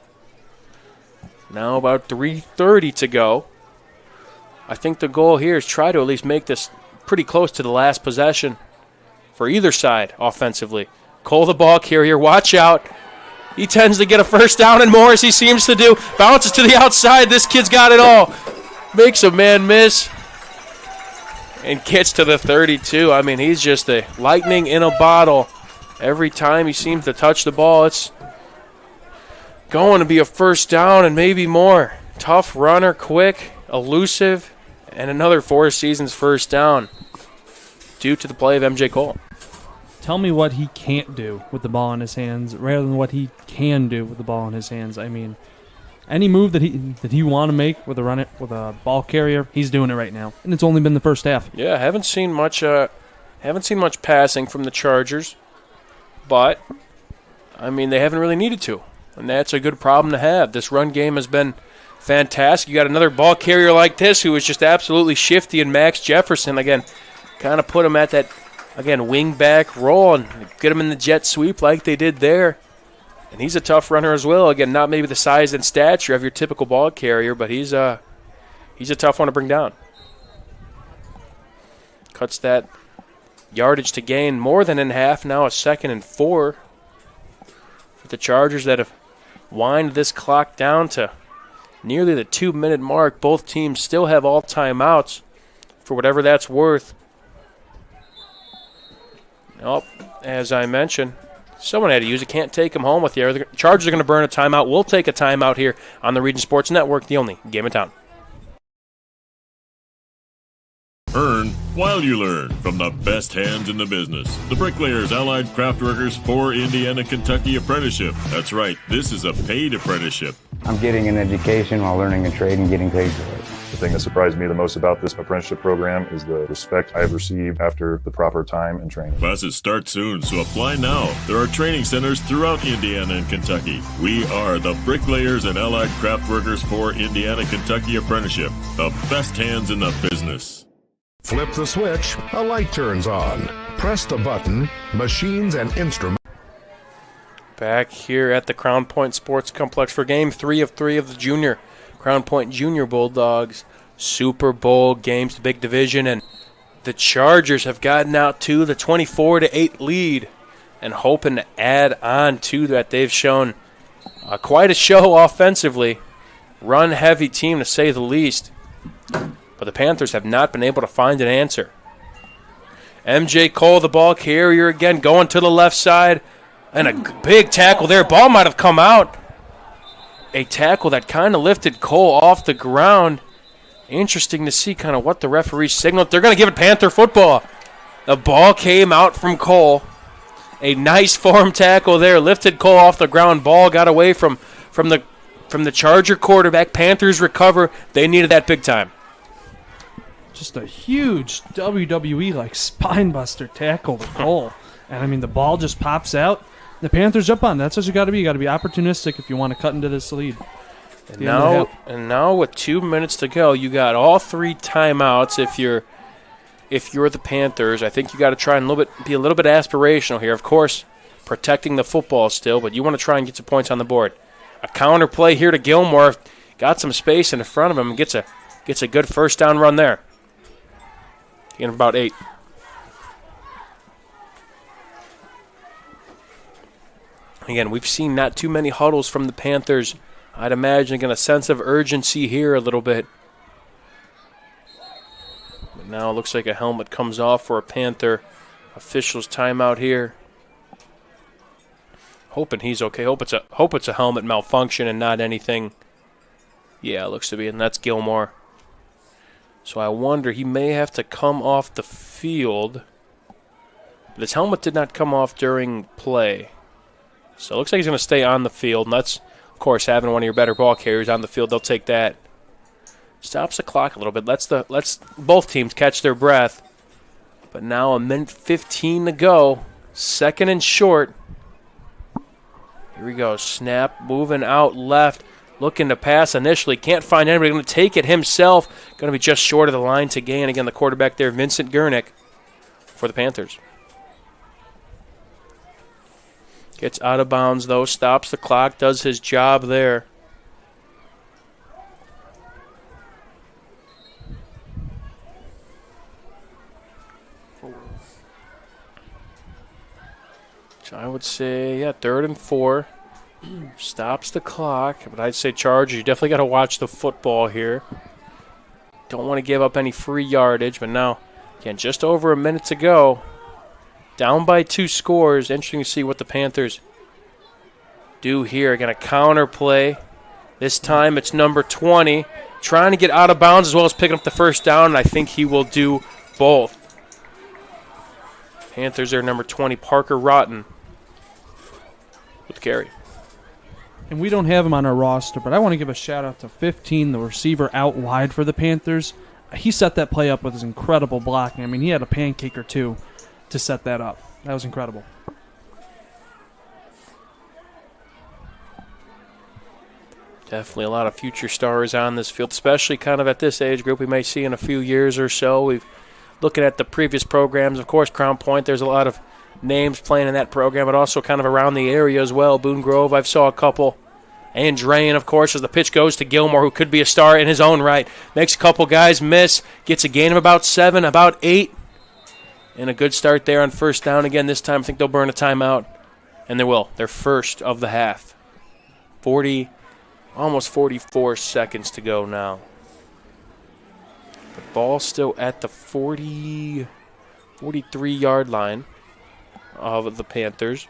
Now about 3:30 to go. I think the goal here is try to at least make this pretty close to the last possession for either side offensively. Cole, the ball carrier, watch out. He tends to get a first down and more, as he seems to do. Bounces to the outside. This kid's got it all. Makes a man miss and gets to the 32. I mean, he's just a lightning in a bottle. Every time he seems to touch the ball, it's going to be a first down and maybe more. Tough runner, quick, elusive, and another 4 Seasons first down due to the play of MJ Cole. Tell me what he can't do with the ball in his hands rather than what he can do with the ball in his hands. I mean, any move that he want to make with a ball carrier, he's doing it right now, and it's only been the first half. Yeah, haven't seen much passing from the Chargers, but I mean, they haven't really needed to, and that's a good problem to have. This run game has been fantastic. You got another ball carrier like this who is just absolutely shifty, and Max Jefferson, again, kind of put him at that, again, wing back roll and get him in the jet sweep like they did there. And he's a tough runner as well. Again, not maybe the size and stature of your typical ball carrier, but he's a tough one to bring down. Cuts that yardage to gain more than in half. Now a 2nd and 4 for the Chargers that have wind this clock down to nearly the 2-minute mark. Both teams still have all timeouts. for whatever that's worth. Oh, as I mentioned, someone had to use it. Can't take them home with you. The Chargers are going to burn a timeout. We'll take a timeout here on the Region Sports Network, the only game in town. Earn while you learn from the best hands in the business. The Bricklayers Allied Craftworkers for Indiana, Kentucky Apprenticeship. That's right, this is a paid apprenticeship. I'm getting an education while learning a trade and getting paid for it. The thing that surprised me the most about this apprenticeship program is the respect I've received after the proper time and training. Classes start soon, so apply now. There are training centers throughout Indiana and Kentucky. We are the Bricklayers and Allied Craftworkers for Indiana, Kentucky Apprenticeship. The best hands in the business. Flip the switch, a light turns on. Press the button, machines and instruments. Back here at the Crown Point Sports Complex for Game 3 of 3 of the Junior Crown Point Junior Bulldogs Super Bowl games, the big division, and the Chargers have gotten out to the 24-8 lead and hoping to add on to that. They've shown quite a show offensively, run-heavy team to say the least, but the Panthers have not been able to find an answer. MJ Cole, the ball carrier again, going to the left side, and a big tackle there. Ball might have come out. A tackle that kind of lifted Cole off the ground. Interesting to see kind of what the referee signaled. They're going to give it Panther football. The ball came out from Cole. A nice form tackle there. Lifted Cole off the ground. Ball got away from the Charger quarterback. Panthers recover. They needed that big time. Just a huge WWE-like spine-buster tackle to Cole. And, I mean, the ball just pops out. The Panthers jump on. That's what you got to be. You got to be opportunistic if you want to cut into this lead. And now with 2 minutes to go, you got all 3 timeouts. If you're the Panthers, I think you got to try and be a little bit aspirational here. Of course, protecting the football still, but you want to try and get some points on the board. A counter play here to Gilmore. Got some space in front of him and gets a good first down run there. Getting about 8. Again, we've seen not too many huddles from the Panthers. I'd imagine again a sense of urgency here a little bit. But now it looks like a helmet comes off for a Panther. Officials timeout here. Hoping he's okay. Hope it's a helmet malfunction and not anything. Yeah, it looks to be, and that's Gilmore. So I wonder, he may have to come off the field. But his helmet did not come off during play. So it looks like he's going to stay on the field. And that's, of course, having one of your better ball carriers on the field. They'll take that. Stops the clock a little bit. Let's both teams catch their breath. But now a minute 15 to go. Second and short. Here we go. Snap, moving out left. Looking to pass initially. Can't find anybody. Going to take it himself. Going to be just short of the line to gain. Again, the quarterback there, Vincent Gurnick, for the Panthers. Gets out of bounds, though. Stops the clock. Does his job there. So I would say, 3rd and 4. Stops the clock. But I'd say Chargers, you definitely got to watch the football here. Don't want to give up any free yardage. But now, again, just over a minute to go. Down by 2 scores. Interesting to see what the Panthers do here. Again, a counter play. This time it's number 20. Trying to get out of bounds as well as picking up the first down, and I think he will do both. Panthers are number 20, Parker Rotten, with the carry. And we don't have him on our roster, but I want to give a shout-out to 15, the receiver out wide for the Panthers. He set that play up with his incredible blocking. I mean, he had a pancake or two to set that up. That was incredible. Definitely a lot of future stars on this field, especially kind of at this age group we may see in a few years or so. We've looking at the previous programs, of course, Crown Point, there's a lot of names playing in that program, but also kind of around the area as well. Boone Grove, I've saw a couple. Andrain, of course, as the pitch goes to Gilmore, who could be a star in his own right. Makes a couple guys miss, gets a gain of about 7, about 8. And a good start there on first down. Again, this time I think they'll burn a timeout. And they will. Their first of the half. Almost 44 seconds to go now. The ball still at the 43-yard line of the Panthers.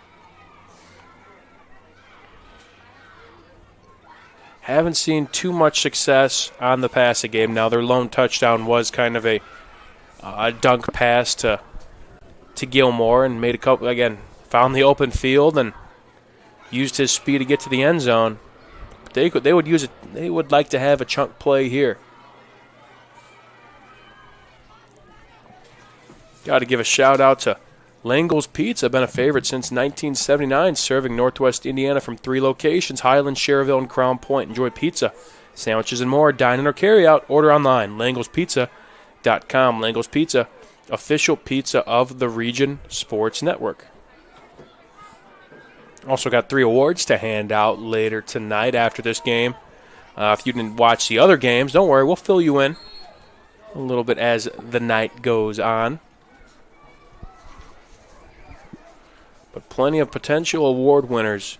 Haven't seen too much success on the passing game. Now, their lone touchdown was kind of a dunk pass to Gilmore, and made a couple, again, found the open field and used his speed to get to the end zone. They would use it. They would like to have a chunk play here. Got to give a shout out to Langel's Pizza, been a favorite since 1979, serving Northwest Indiana from 3 locations: Highland, Cherville, and Crown Point. Enjoy pizza, sandwiches, and more. Dine in or carry out. Order online. LangelsPizza.com. Langel's Pizza, official pizza of the Region Sports Network. Also got 3 awards to hand out later tonight after this game. If you didn't watch the other games, don't worry, we'll fill you in a little bit as the night goes on. But plenty of potential award winners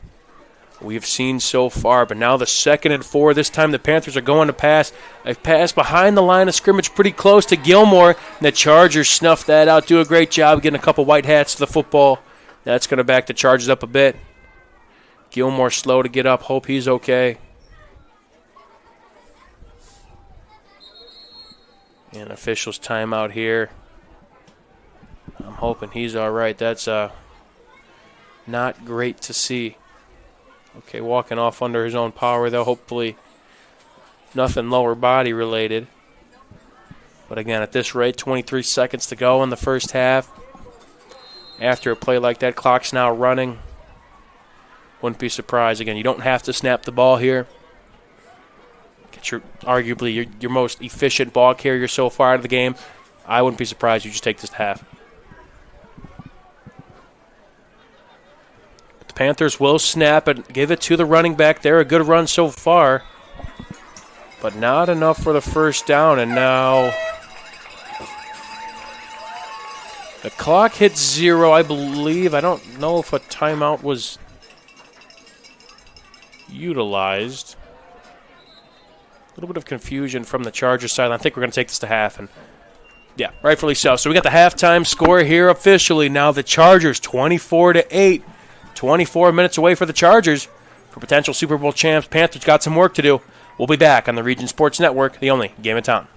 we've seen so far. But now the 2nd and 4. This time the Panthers are going to pass. A pass behind the line of scrimmage pretty close to Gilmore. And the Chargers snuff that out. Do a great job getting a couple white hats to the football. That's going to back the Chargers up a bit. Gilmore slow to get up. Hope he's okay. And officials timeout here. I'm hoping he's all right. That's not great to see. Okay, walking off under his own power, though. Hopefully nothing lower body related. But again, at this rate, 23 seconds to go in the first half. After a play like that, clock's now running. Wouldn't be surprised. Again, you don't have to snap the ball here. Get arguably your most efficient ball carrier so far out of the game. I wouldn't be surprised you just take this to half. But the Panthers will snap and give it to the running back there. A good run so far, but not enough for the first down. And now the clock hits 0, I believe. I don't know if a timeout was utilized. A little bit of confusion from the Chargers side. I think we're going to take this to half, and yeah, rightfully so. So we got the halftime score here officially. Now the Chargers 24-8. 24 minutes away for the Chargers for potential Super Bowl champs. Panthers got some work to do. We'll be back on the Region Sports Network, the only game in town.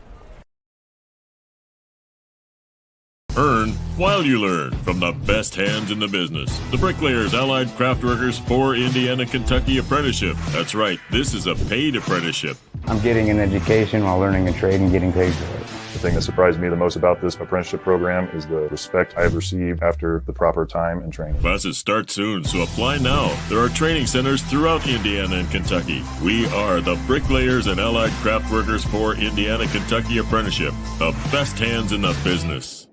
Earn while you learn from the best hands in the business. The Bricklayers Allied Craftworkers for Indiana, Kentucky Apprenticeship. That's right, this is a paid apprenticeship. I'm getting an education while learning a trade and getting paid for it. The thing that surprised me the most about this apprenticeship program is the respect I've received after the proper time and training. Classes start soon, so apply now. There are training centers throughout Indiana and Kentucky. We are the Bricklayers and Allied Craftworkers for Indiana, Kentucky Apprenticeship. The best hands in the business.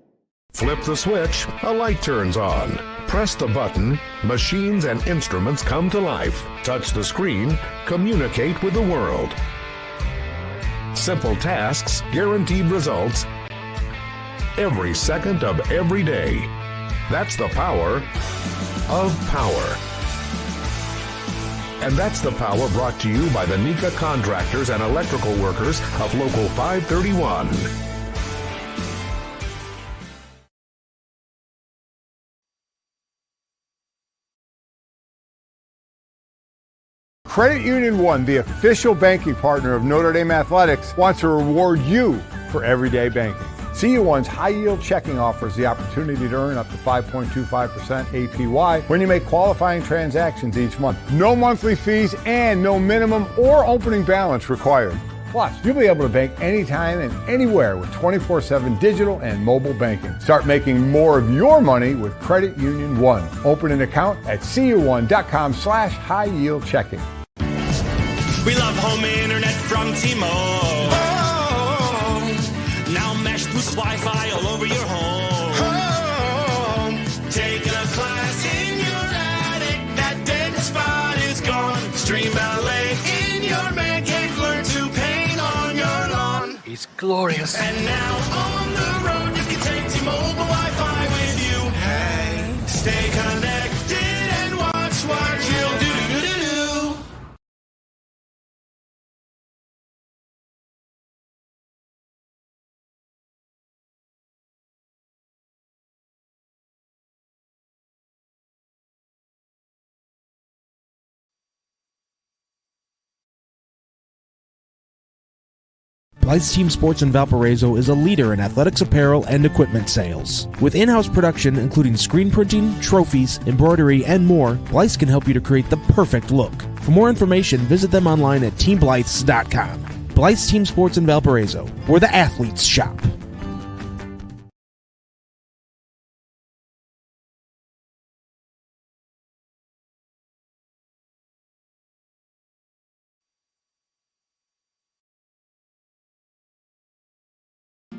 Flip the switch, a light turns on. Press the button, machines and instruments come to life. Touch the screen, communicate with the world. Simple tasks, guaranteed results, every second of every day. That's the power of power. And that's the power brought to you by the NECA contractors and electrical workers of Local 531. Credit Union One, the official banking partner of Notre Dame Athletics, wants to reward you for everyday banking. CU1's high-yield checking offers the opportunity to earn up to 5.25% APY when you make qualifying transactions each month. No monthly fees and no minimum or opening balance required. Plus, you'll be able to bank anytime and anywhere with 24/7 digital and mobile banking. Start making more of your money with Credit Union One. Open an account at cu1.com/high-yield checking. We love home internet from T-Mobile. Oh, now mesh boosts Wi-Fi all over your home. Take a class in your attic. That dead spot is gone. Stream ballet in your man cave. Learn to paint on your lawn. It's glorious. And now on the road you can take T-Mobile Wi-Fi with you. Hey, stay connected and watch what you'll do. Blythe's Team Sports in Valparaiso is a leader in athletics apparel and equipment sales. With in-house production including screen printing, trophies, embroidery, and more, Blythe's can help you to create the perfect look. For more information, visit them online at teamblythes.com. Blythe's Team Sports in Valparaiso, where the athletes shop.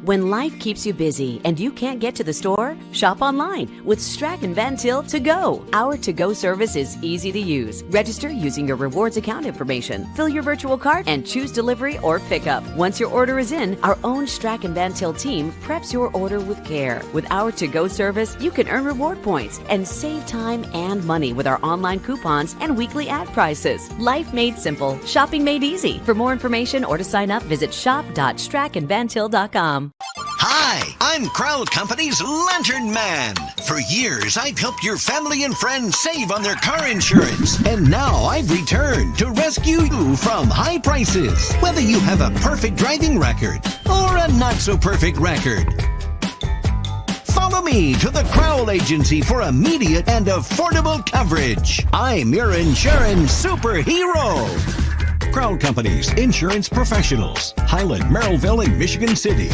When life keeps you busy and you can't get to the store, shop online with Strachan Van Til To Go. Our to-go service is easy to use. Register using your rewards account information, fill your virtual cart, and choose delivery or pickup. Once your order is in, our own Strachan Van Til team preps your order with care. With our to-go service, you can earn reward points and save time and money with our online coupons and weekly ad prices. Life made simple, shopping made easy. For more information or to sign up, visit shop.strachanvantil.com. Hi, I'm Crowd Company's Lantern Man. For years, I've helped your family and friends save on their car insurance. And now I've returned to rescue you from high prices. Whether you have a perfect driving record or a not-so-perfect record. Follow me to the Crowd Agency for immediate and affordable coverage. I'm your insurance superhero. Crowd Company's insurance professionals. Highland, Merrillville, and Michigan City.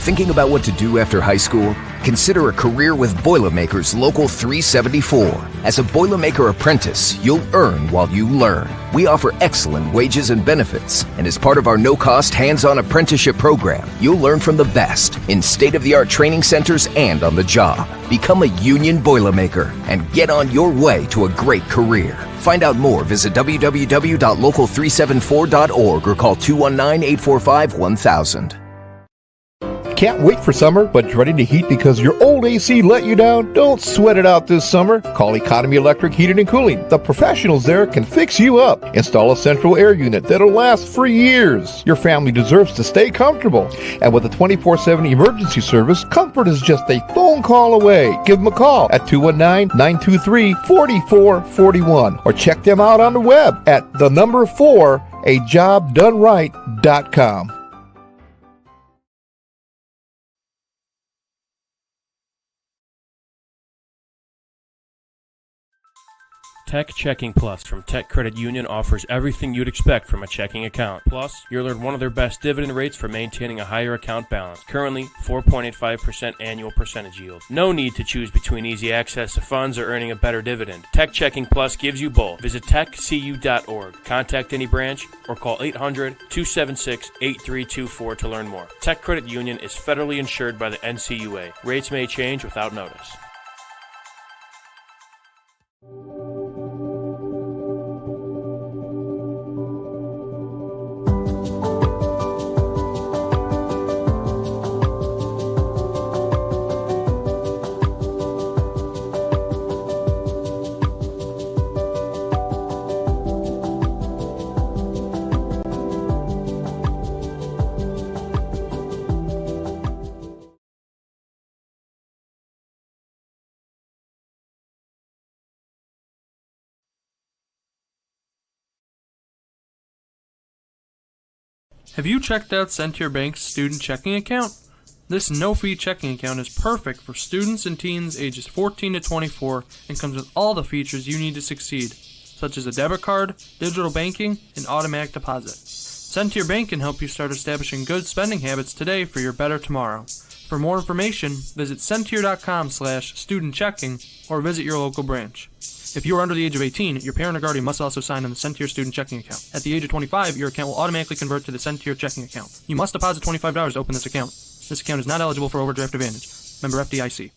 Thinking about what to do after high school? Consider a career with Boilermakers Local 374. As a Boilermaker apprentice, you'll earn while you learn. We offer excellent wages and benefits, and as part of our no-cost hands-on apprenticeship program, you'll learn from the best in state-of-the-art training centers and on the job. Become a union Boilermaker and get on your way to a great career. Find out more, visit www.local374.org or call 219-845-1000. Can't wait for summer, but dreading the heat because your old AC let you down? Don't sweat it out this summer. Call Economy Electric Heating and Cooling. The professionals there can fix you up. Install a central air unit that'll last for years. Your family deserves to stay comfortable. And with a 24/7 emergency service, comfort is just a phone call away. Give them a call at 219-923-4441 or check them out on the web at 4ajobdoneright.com. Tech Checking Plus from Tech Credit Union offers everything you'd expect from a checking account. Plus, you'll earn one of their best dividend rates for maintaining a higher account balance. Currently, 4.85% annual percentage yield. No need to choose between easy access to funds or earning a better dividend. Tech Checking Plus gives you both. Visit techcu.org, contact any branch, or call 800-276-8324 to learn more. Tech Credit Union is federally insured by the NCUA. Rates may change without notice. Have you checked out Send to Your Bank's student checking account? This no-fee checking account is perfect for students and teens ages 14 to 24 and comes with all the features you need to succeed, such as a debit card, digital banking, and automatic deposit. Send to Your Bank can help you start establishing good spending habits today for your better tomorrow. For more information, visit sendtoyour.com/student-checking or visit your local branch. If you are under the age of 18, your parent or guardian must also sign on the Send to Your student checking account. At the age of 25, your account will automatically convert to the Send to Your checking account. You must deposit $25 to open this account. This account is not eligible for overdraft advantage. Member FDIC.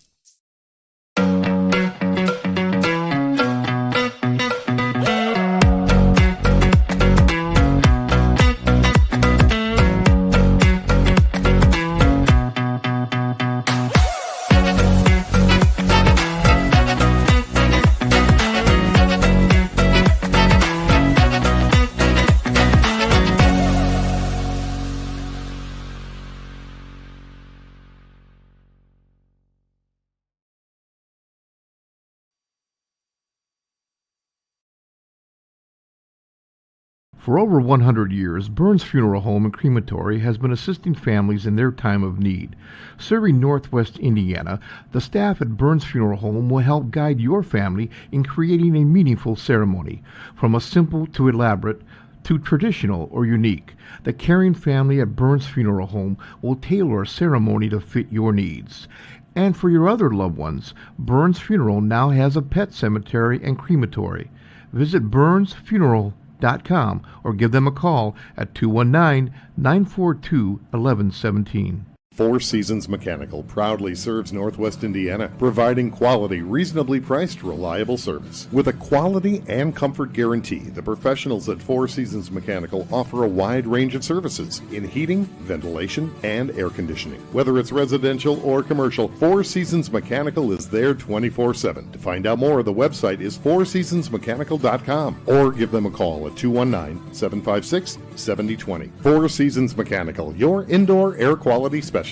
For over 100 years, Burns Funeral Home and Crematory has been assisting families in their time of need. Serving Northwest Indiana, the staff at Burns Funeral Home will help guide your family in creating a meaningful ceremony. From a simple to elaborate, to traditional or unique, the caring family at Burns Funeral Home will tailor a ceremony to fit your needs. And for your other loved ones, Burns Funeral now has a pet cemetery and crematory. Visit burnsfuneral.com or give them a call at 219-942-1117. Four Seasons Mechanical proudly serves Northwest Indiana, providing quality, reasonably priced, reliable service. With a quality and comfort guarantee, the professionals at Four Seasons Mechanical offer a wide range of services in heating, ventilation, and air conditioning. Whether it's residential or commercial, Four Seasons Mechanical is there 24/7. To find out more, the website is fourseasonsmechanical.com or give them a call at 219-756-7020. Four Seasons Mechanical, your indoor air quality specialist.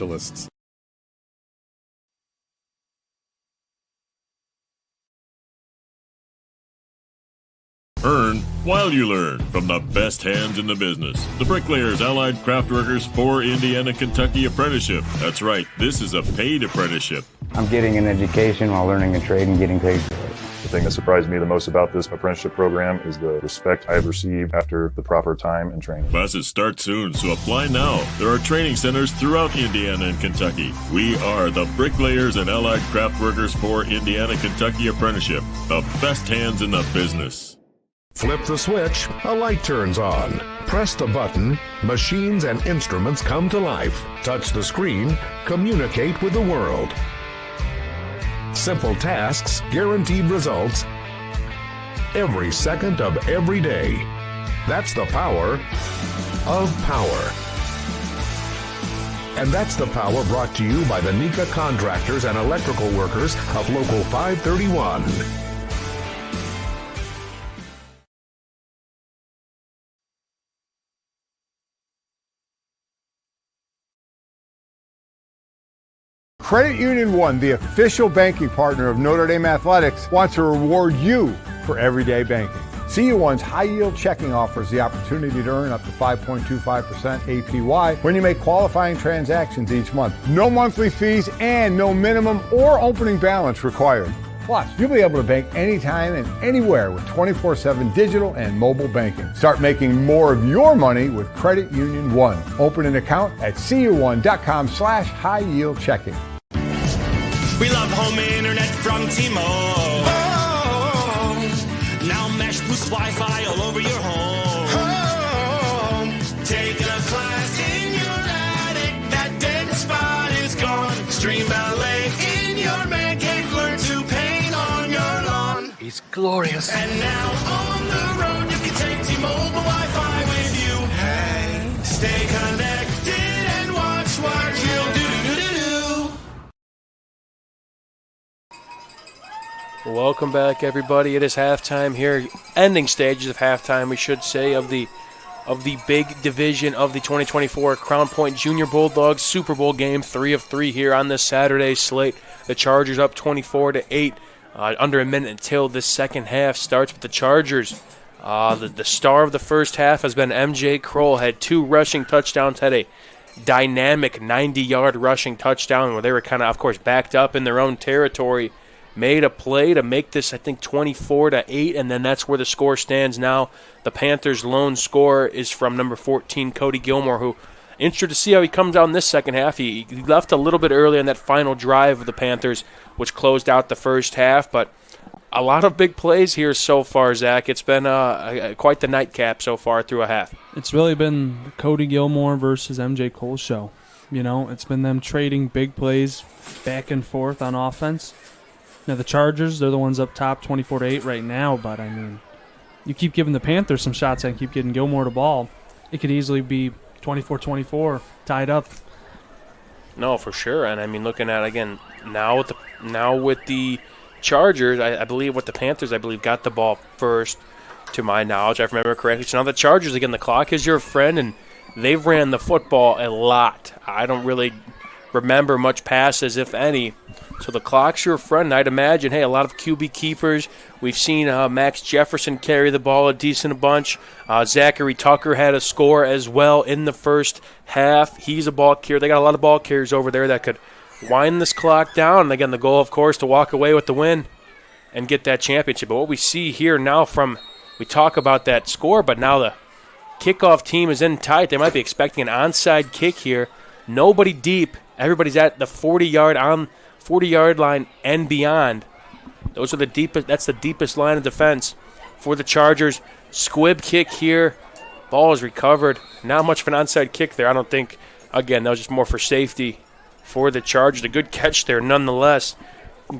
Earn while you learn from the best hands in the business. The Bricklayers Allied Craftworkers for Indiana Kentucky Apprenticeship. That's right, this is a paid apprenticeship. I'm getting an education while learning a trade and getting paid for it. The thing that surprised me the most about this apprenticeship program is the respect I've received after the proper time and training. Classes start soon, so apply now. There are training centers throughout Indiana and Kentucky. We are the Bricklayers and Allied Craftworkers for Indiana Kentucky Apprenticeship. The best hands in the business. Flip the switch, a light turns on. Press the button, machines and instruments come to life. Touch the screen, communicate with the world. Simple tasks, guaranteed results, every second of every day. That's the power of power. And that's the power brought to you by the Nika Contractors and Electrical Workers of Local 531. Credit Union One, the official banking partner of Notre Dame Athletics, wants to reward you for everyday banking. CU1's high-yield checking offers the opportunity to earn up to 5.25% APY when you make qualifying transactions each month. No monthly fees and no minimum or opening balance required. Plus, you'll be able to bank anytime and anywhere with 24/7 digital and mobile banking. Start making more of your money with Credit Union One. Open an account at cu1.com/high-yield checking. We love home internet from T-Mobile. Oh, now Mesh boosts Wi-Fi all over your home. Taking a class in your attic, that dead spot is gone. Stream ballet in your man cave, learn to paint on your lawn. He's glorious. And now on the road, you can take T-Mobile Wi-Fi with you. Hey, stay connected and watch what you'll do. Welcome back, everybody. It is halftime here, ending stages of halftime, we should say, of the big division of the 2024 Crown Point Junior Bulldogs Super Bowl game. 3 of 3 here on this Saturday slate. The Chargers up 24-8. Under a minute until this second half starts with the Chargers. The star of the first half has been MJ Kroll. Had 2 rushing touchdowns. Had a dynamic 90-yard rushing touchdown where they were kind of course, backed up in their own territory. Made a play to make this, I think, 24-8, and then that's where the score stands now. The Panthers' lone scorer is from number 14, Cody Gilmore, who, interested to see how he comes out in this second half. He left a little bit early on that final drive of the Panthers, which closed out the first half, but a lot of big plays here so far, Zach. It's been quite the nightcap so far through a half. It's really been Cody Gilmore versus MJ Cole's show. You know, it's been them trading big plays back and forth on offense. Now, the Chargers, they're the ones up top 24-8 right now, but, I mean, you keep giving the Panthers some shots and keep getting Gilmore the ball, it could easily be 24-24, tied up. No, for sure. And, I mean, looking at, again, now with the Chargers, I believe with the Panthers, I believe got the ball first, to my knowledge, if I remember correctly. So now the Chargers, again, the clock is your friend, and they've ran the football a lot. I don't really remember much passes, if any, So the clock's your friend. I'd imagine, hey, a lot of QB keepers. We've seen Max Jefferson carry the ball a decent bunch. Zachary Tucker had a score as well in the first half. He's a ball carrier. They got a lot of ball carriers over there that could wind this clock down. And again, the goal, of course, to walk away with the win and get that championship. But what we see here now we talk about that score, but now the kickoff team is in tight. They might be expecting an onside kick here. Nobody deep. Everybody's at the 40-yard line and beyond. Those are the deepest. That's the deepest line of defense for the Chargers. Squib kick here. Ball is recovered. Not much of an onside kick there, I don't think. Again, that was just more for safety for the Chargers. A good catch there, nonetheless,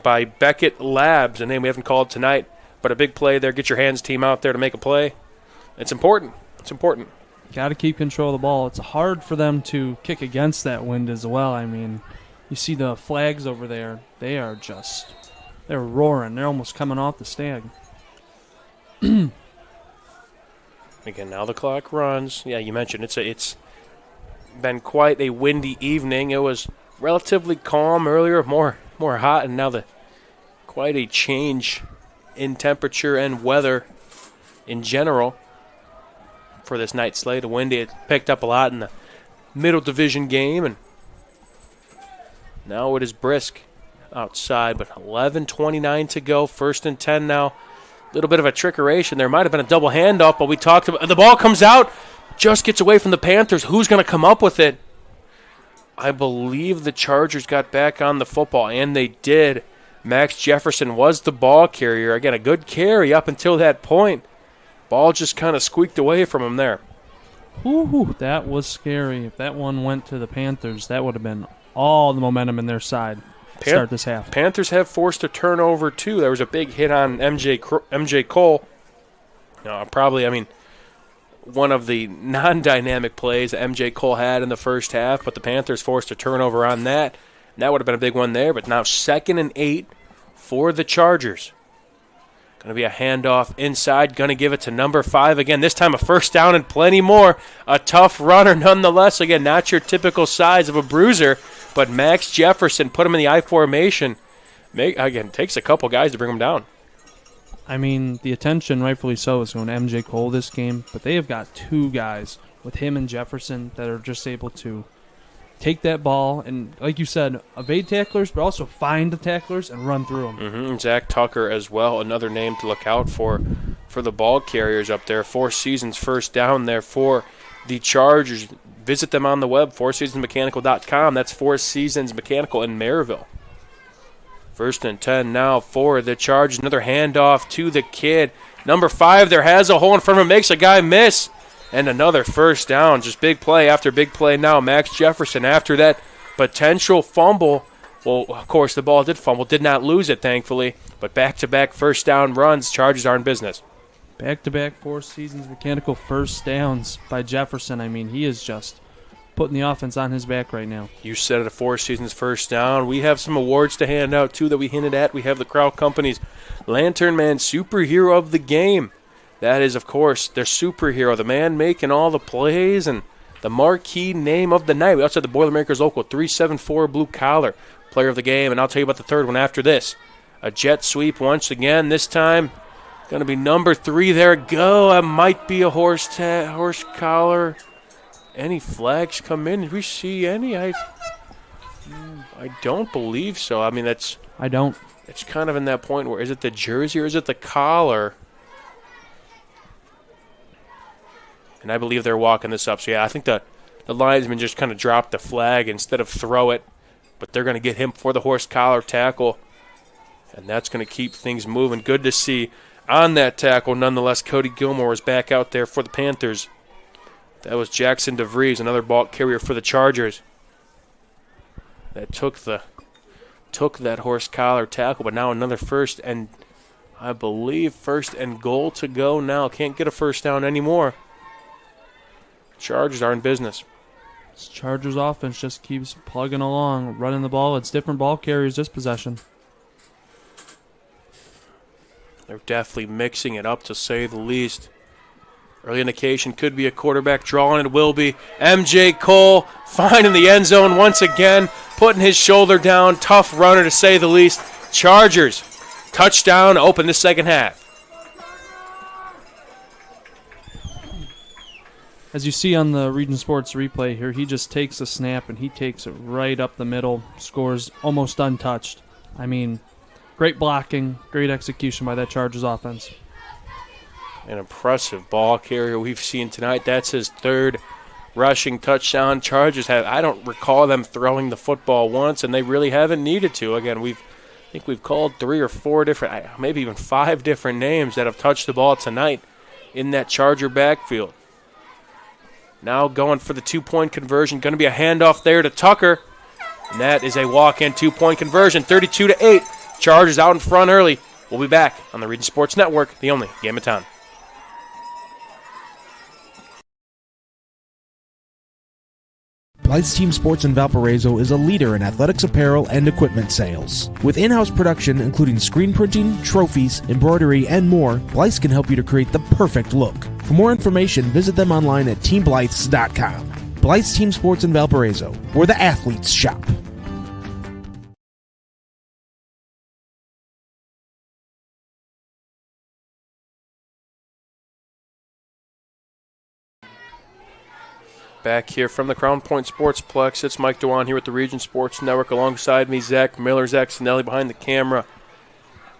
by Beckett Labs, a name we haven't called tonight, but a big play there. Get your hands team out there to make a play. It's important. It's important. Got to keep control of the ball. It's hard for them to kick against that wind as well. I mean, you see the flags over there. They're roaring. They're almost coming off the stag. Again, now the clock runs. Yeah, you mentioned it's been quite a windy evening. It was relatively calm earlier, more hot, and now quite a change in temperature and weather in general for this night slate. The wind, it picked up a lot in the middle division game, and now it is brisk outside, but 11:29 to go, 1st and 10 now. A little bit of a trickeration. There might have been a double handoff, but we talked about the ball comes out, just gets away from the Panthers. Who's going to come up with it? I believe the Chargers got back on the football, and they did. Max Jefferson was the ball carrier. Again, a good carry up until that point. Ball just kind of squeaked away from him there. Ooh, that was scary. If that one went to the Panthers, that would have been all the momentum in their side to start this half. Panthers have forced a turnover, too. There was a big hit on MJ Cole. One of the non-dynamic plays that MJ Cole had in the first half, but the Panthers forced a turnover on that. And that would have been a big one there, but now 2nd and 8 for the Chargers. Going to be a handoff inside. Going to give it to number 5 again. This time a first down and plenty more. A tough runner nonetheless. Again, not your typical size of a bruiser, but Max Jefferson put him in the I formation. Takes a couple guys to bring him down. I mean, the attention, rightfully so, is going to MJ Cole this game, but they have got 2 guys with him and Jefferson that are just able to take that ball and, like you said, evade tacklers, but also find the tacklers and run through them. Zach Tucker as well, another name to look out for the ball carriers up there. 4 Seasons first down there for the Chargers. Visit them on the web, fourseasonsmechanical.com. That's 4 Seasons Mechanical in Maryville. 1st and 10 now for the Chargers. Another handoff to the kid. Number 5 there has a hole in front of him, makes a guy miss. And another first down. Just big play after big play now. Max Jefferson after that potential fumble. Well, of course, the ball did fumble. Did not lose it, thankfully. But back-to-back first down runs. Chargers are in business. Back-to-back 4 Seasons Mechanical first downs by Jefferson. I mean, he is just putting the offense on his back right now. You said it, a 4 Seasons first down. We have some awards to hand out, too, that we hinted at. We have the Crow Company's Lantern Man Superhero of the Game. That is, of course, their superhero, the man making all the plays and the marquee name of the night. We also have the Boilermakers Local 374 Blue Collar Player of the Game, and I'll tell you about the third one after this. A jet sweep once again. This time, going to be number 3. There it go. That might be a horse collar. Any flags come in? Did we see any? I don't believe so. I mean, it's kind of in that point where, is it the jersey or is it the collar? And I believe they're walking this up. So, yeah, I think the linesman just kind of dropped the flag instead of throw it. But they're going to get him for the horse collar tackle. And that's going to keep things moving. Good to see on that tackle. Nonetheless, Cody Gilmore is back out there for the Panthers. That was Jackson DeVries, another ball carrier for the Chargers. That took that horse collar tackle. But now another first and goal to go now. Can't get a first down anymore. Chargers are in business. This Chargers offense just keeps plugging along, running the ball. It's different ball carriers this possession. They're definitely mixing it up, to say the least. Early indication could be a quarterback draw, and it will be. MJ Cole finding the end zone once again. putting his shoulder down. Tough runner, to say the least. Chargers, touchdown to open the second half. As you see on the Region Sports replay here, he just takes a snap and he takes it right up the middle, scores almost untouched. I mean, great blocking, great execution by that Chargers offense. An impressive ball carrier we've seen tonight. That's his third rushing touchdown. Chargers I don't recall them throwing the football once, and they really haven't needed to. Again, I think we've called 3 or 4 different, maybe even 5 different names that have touched the ball tonight in that Charger backfield. Now going for the 2-point conversion. Going to be a handoff there to Tucker. And that is a walk-in 2-point conversion. 32-8. Chargers out in front early. We'll be back on the Region Sports Network, the only game in town. Blythe's Team Sports in Valparaiso is a leader in athletics apparel and equipment sales. With in-house production including screen printing, trophies, embroidery, and more, Blythe's can help you to create the perfect look. For more information, visit them online at teamblythes.com. Blythe's Team Sports in Valparaiso, where the athletes shop. Back here from the Crown Point Sportsplex, it's Mike Dewan here with the Region Sports Network. Alongside me, Zach Miller, Zach Sinelli behind the camera.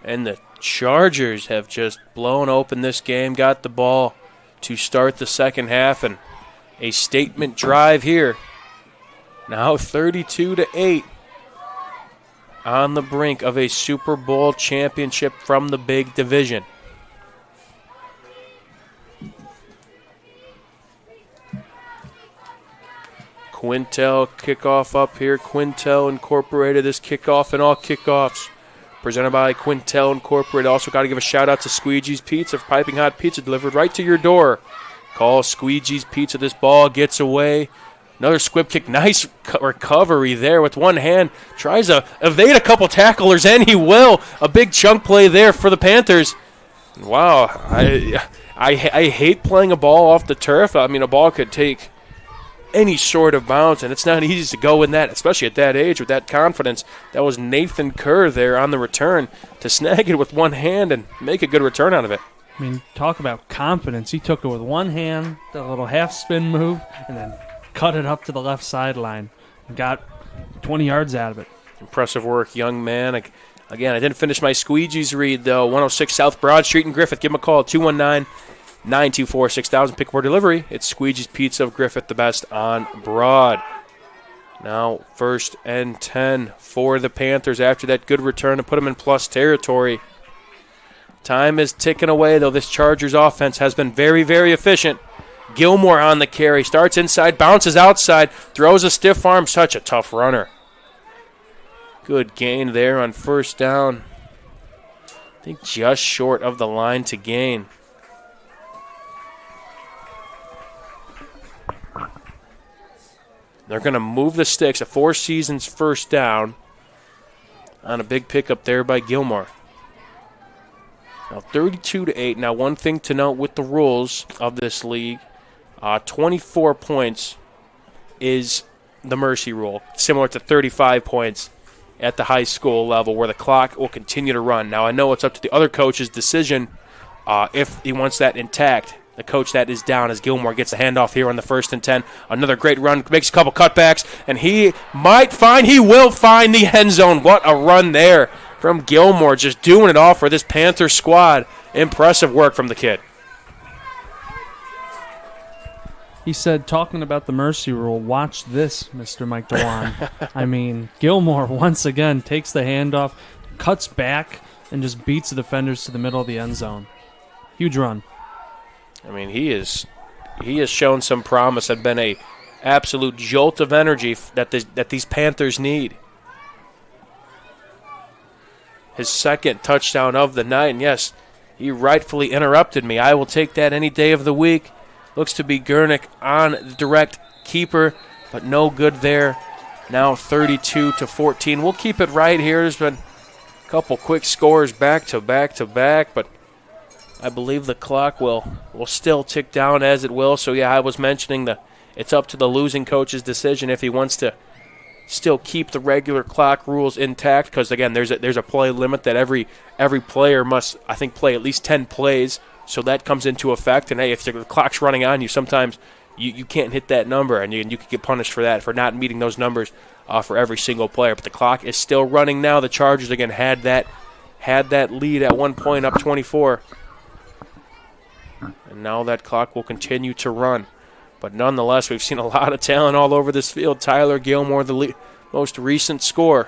And the Chargers have just blown open this game, got the ball to start the second half, and a statement drive here. Now 32-8 on the brink of a Super Bowl championship from the big division. Quintel kickoff up here. Quintel Incorporated, this kickoff and all kickoffs presented by Quintel Incorporated. Also got to give a shout out to Squeegee's Pizza for piping hot pizza delivered right to your door. Call Squeegee's Pizza. This ball gets away. Another squib kick. Nice recovery there with one hand. Tries to evade a couple tacklers, and he will. A big chunk play there for the Panthers. Wow. I hate playing a ball off the turf. I mean, a ball could take any sort of bounce, and it's not easy to go in that, especially at that age with that confidence. That was Nathan Kerr there on the return to snag it with one hand and make a good return out of it. I mean, talk about confidence. He took it with one hand, did a little half spin move, and then cut it up to the left sideline and got 20 yards out of it. Impressive work, young man. Again, I didn't finish my Squeegee's read, though. 106 South Broad Street in Griffith. Give him a call, 219-924-6000. Pick up or delivery. It's Squeegee's Pizza of Griffith, the best on Broad. Now 1st and 10 for the Panthers after that good return to put them in plus territory. Time is ticking away, though. This Chargers offense has been very, very efficient. Gilmore on the carry. Starts inside, bounces outside, throws a stiff arm. Such a tough runner. Good gain there on first down. I think just short of the line to gain. They're going to move the sticks. A Four Seasons first down on a big pickup there by Gilmore. Now 32-8. Now one thing to note with the rules of this league, 24 points is the mercy rule, similar to 35 points at the high school level where the clock will continue to run. Now I know it's up to the other coach's decision if he wants that intact. The coach that is down as Gilmore gets a handoff here on the 1st and 10. Another great run, makes a couple cutbacks, and he will find the end zone. What a run there from Gilmore, just doing it all for this Panther squad. Impressive work from the kid. He said, talking about the mercy rule, watch this, Mr. Mike Dewan. I mean, Gilmore once again takes the handoff, cuts back, and just beats the defenders to the middle of the end zone. Huge run. I mean, he has shown some promise and been a absolute jolt of energy that these Panthers need. His second touchdown of the night, and yes, he rightfully interrupted me. I will take that any day of the week. Looks to be Gurnick on the direct keeper, but no good there. Now 32-14. We'll keep it right here. There's been a couple quick scores back to back to back, but I believe the clock will still tick down as it will. So, yeah, I was mentioning it's up to the losing coach's decision if he wants to still keep the regular clock rules intact because, again, there's a play limit that every player must, I think, play at least 10 plays. So that comes into effect. And, hey, if the clock's running on you, sometimes you can't hit that number, and you could get punished for that, for not meeting those numbers for every single player. But the clock is still running now. The Chargers, again, had that lead at one point, up 24. And now that clock will continue to run. But nonetheless, we've seen a lot of talent all over this field. Tyler Gilmore, the most recent scorer.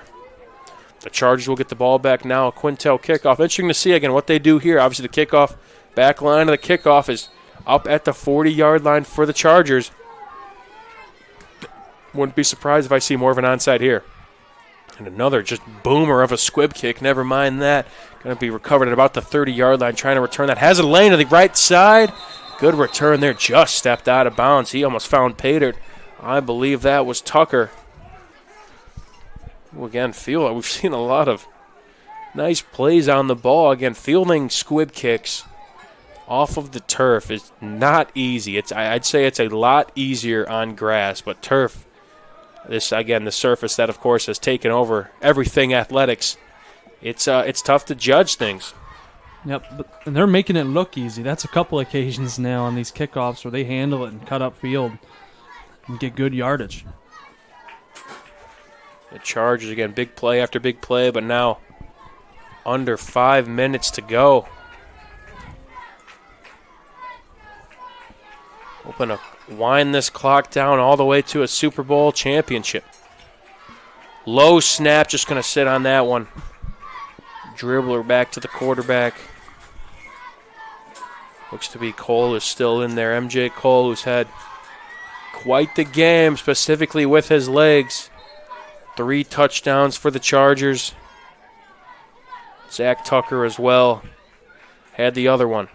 The Chargers will get the ball back now. A Quintel kickoff. Interesting to see, again, what they do here. Obviously, the kickoff, back line of the kickoff is up at the 40-yard line for the Chargers. Wouldn't be surprised if I see more of an onside here. And another just boomer of a squib kick. Never mind that. Going to be recovered at about the 30-yard line, trying to return that. Has a lane to the right side. Good return there. Just stepped out of bounds. He almost found Pater. I believe that was Tucker. Again, we've seen a lot of nice plays on the ball. Again, fielding squib kicks off of the turf is not easy. I'd say it's a lot easier on grass, but turf, this again, the surface that, of course, has taken over everything athletics, it's tough to judge things. Yep, and they're making it look easy. That's a couple occasions now on these kickoffs where they handle it and cut up field and get good yardage. The Chargers, again, big play after big play, but now under 5 minutes to go. Hoping to wind this clock down all the way to a Super Bowl championship. Low snap, just going to sit on that one. Dribbler back to the quarterback. Looks to be Cole is still in there. MJ Cole, who's had quite the game, specifically with his legs. 3 touchdowns for the Chargers. Zach Tucker as well had the other one.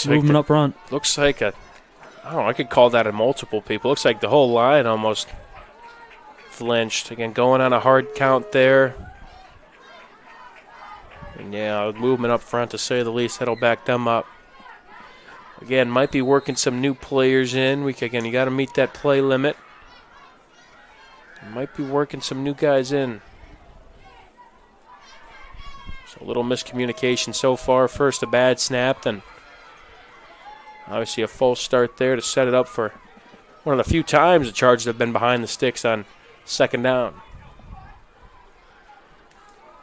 Movement up front. Looks like I don't know, I could call that a multiple people. Looks like the whole line almost flinched. Again, going on a hard count there. And yeah, movement up front to say the least. That'll back them up. Again, might be working some new players in. Again, you got to meet that play limit. Might be working some new guys in. So a little miscommunication so far. First a bad snap, then obviously a false start there to set it up for one of the few times the Chargers have been behind the sticks on second down.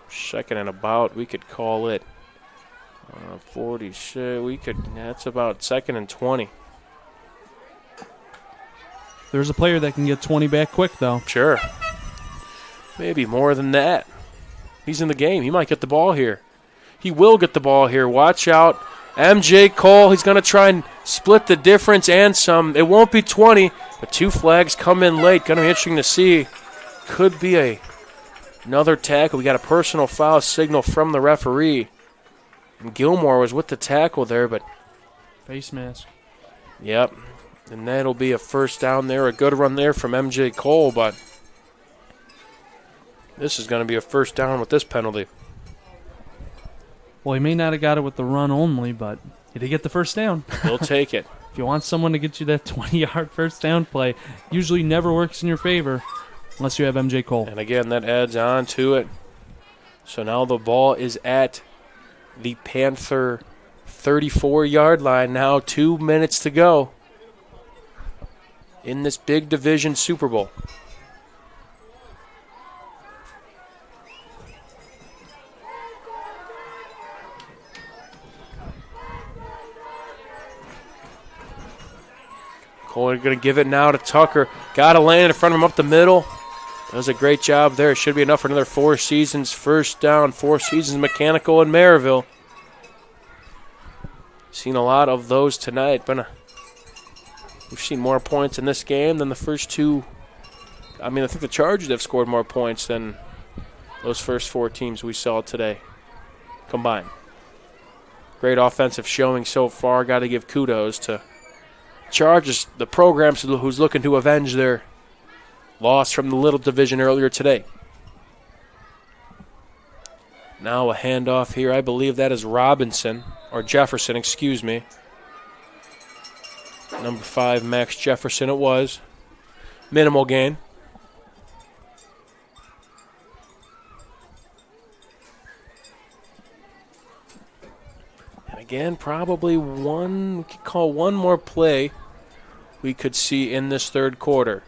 Second and about, we could call it 40. That's about 2nd and 20. There's a player that can get 20 back quick, though. Sure. Maybe more than that. He's in the game. He might get the ball here. He will get the ball here. Watch out. MJ Cole, he's going to try and split the difference and some. It won't be 20, but 2 flags come in late. Going to be interesting to see. Could be another tackle. We got a personal foul signal from the referee. And Gilmore was with the tackle there, but face mask. Yep. And that'll be a first down there. A good run there from MJ Cole, but this is going to be a first down with this penalty. Well, he may not have got it with the run only, but he did get the first down. He'll take it. If you want someone to get you that 20-yard first down play, usually never works in your favor unless you have MJ Cole. And again, that adds on to it. So now the ball is at the Panther 34-yard line. Now 2 minutes to go in this big division Super Bowl. Cole going to give it now to Tucker. Got to land in front of him up the middle. Does a great job there. Should be enough for another 4 seasons. First down, 4 seasons mechanical in Maryville. Seen a lot of those tonight, but we've seen more points in this game than the first 2. I mean, I think the Chargers have scored more points than those first 4 teams we saw today combined. Great offensive showing so far. Got to give kudos to Chargers, the program who's looking to avenge their loss from the Little Division earlier today. Now a handoff here. I believe that is Robinson, or Jefferson, excuse me. Number 5, Max Jefferson it was. Minimal gain. And again, probably we could call one more play we could see in this third quarter.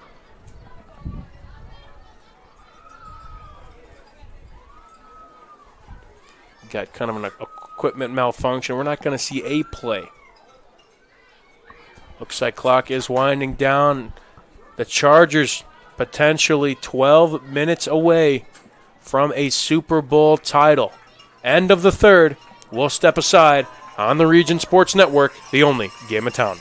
Got kind of an equipment malfunction. We're not going to see a play. Looks like clock is winding down. The Chargers potentially 12 minutes away from a Super Bowl title. End of the third. We'll step aside on the Region Sports Network, the only game in town.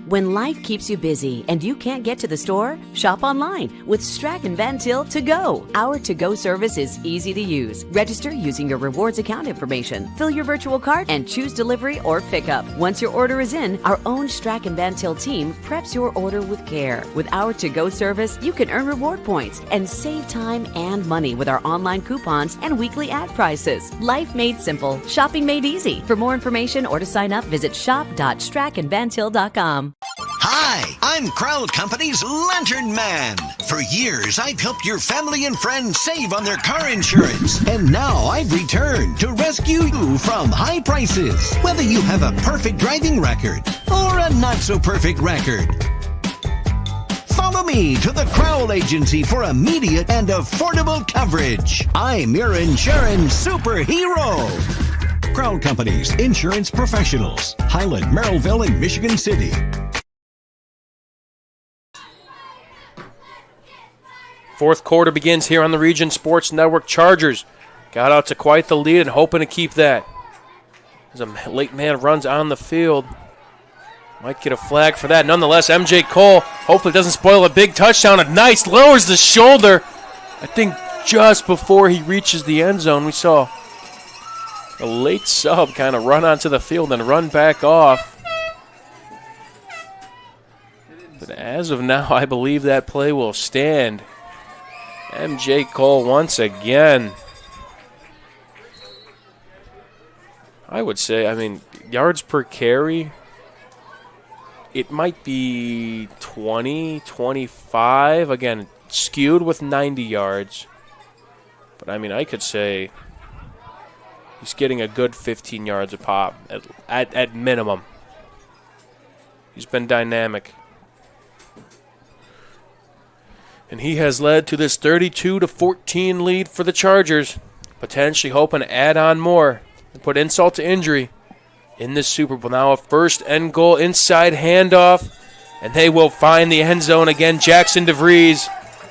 When life keeps you busy and you can't get to the store, shop online with Strachan Van Til To Go. Our to-go service is easy to use. Register using your rewards account information, fill your virtual cart, and choose delivery or pickup. Once your order is in, our own Strachan Van Til team preps your order with care. With our to-go service, you can earn reward points and save time and money with our online coupons and weekly ad prices. Life made simple, shopping made easy. For more information or to sign up, visit shop.strachanvantil.com. Hi, I'm Crowd Company's Lantern Man. For years, I've helped your family and friends save on their car insurance. And now I've returned to rescue you from high prices. Whether you have a perfect driving record or a not-so-perfect record. Follow me to the Crowd Agency for immediate and affordable coverage. I'm your insurance superhero. Crowd Company's insurance professionals. Highland, Merrillville, and Michigan City. Fourth quarter begins here on the Region Sports Network. Chargers got out to quite the lead and hoping to keep that. As a late man runs on the field. Might get a flag for that. Nonetheless, MJ Cole hopefully doesn't spoil a big touchdown. A nice lowers the shoulder. I think just before he reaches the end zone, we saw a late sub kind of run onto the field and run back off. But as of now, I believe that play will stand. MJ Cole once again. I would say, yards per carry, it might be 20, 25. Again, skewed with 90 yards. But, I could say he's getting a good 15 yards a pop at minimum. He's been dynamic. And he has led to this 32-14 lead for the Chargers, potentially hoping to add on more and put insult to injury in this Super Bowl. Now a first and goal inside handoff, and they will find the end zone again. Jackson DeVries,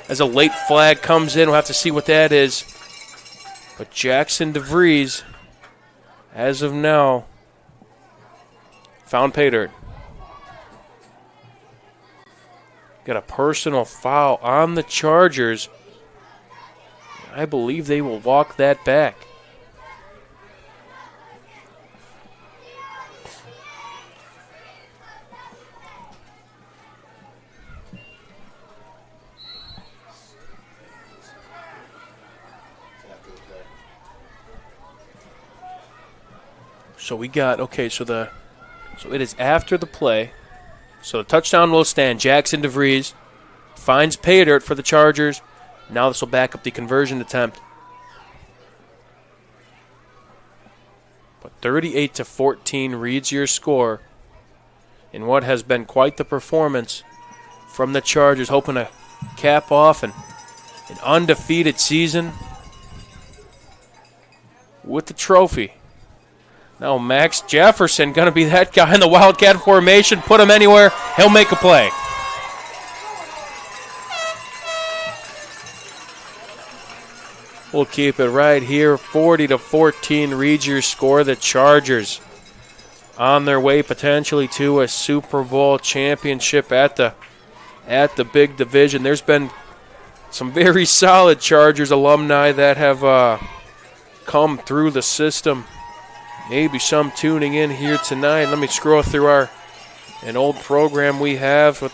as a late flag comes in. We'll have to see what that is. But Jackson DeVries, as of now, found pay dirt. Got a personal foul on the Chargers. I believe they will walk that back. So we got, so it is after the play. So the touchdown will stand. Jackson DeVries finds pay dirt for the Chargers. Now this will back up the conversion attempt. But 38-14 reads your score in what has been quite the performance from the Chargers, hoping to cap off an undefeated season with the trophy. Now Max Jefferson going to be that guy in the Wildcat formation. Put him anywhere, he'll make a play. We'll keep it right here. 40-14 reads your score. The Chargers on their way potentially to a Super Bowl championship at the big division. There's been some very solid Chargers alumni that have come through the system. Maybe some tuning in here tonight. Let me scroll through our an old program we have with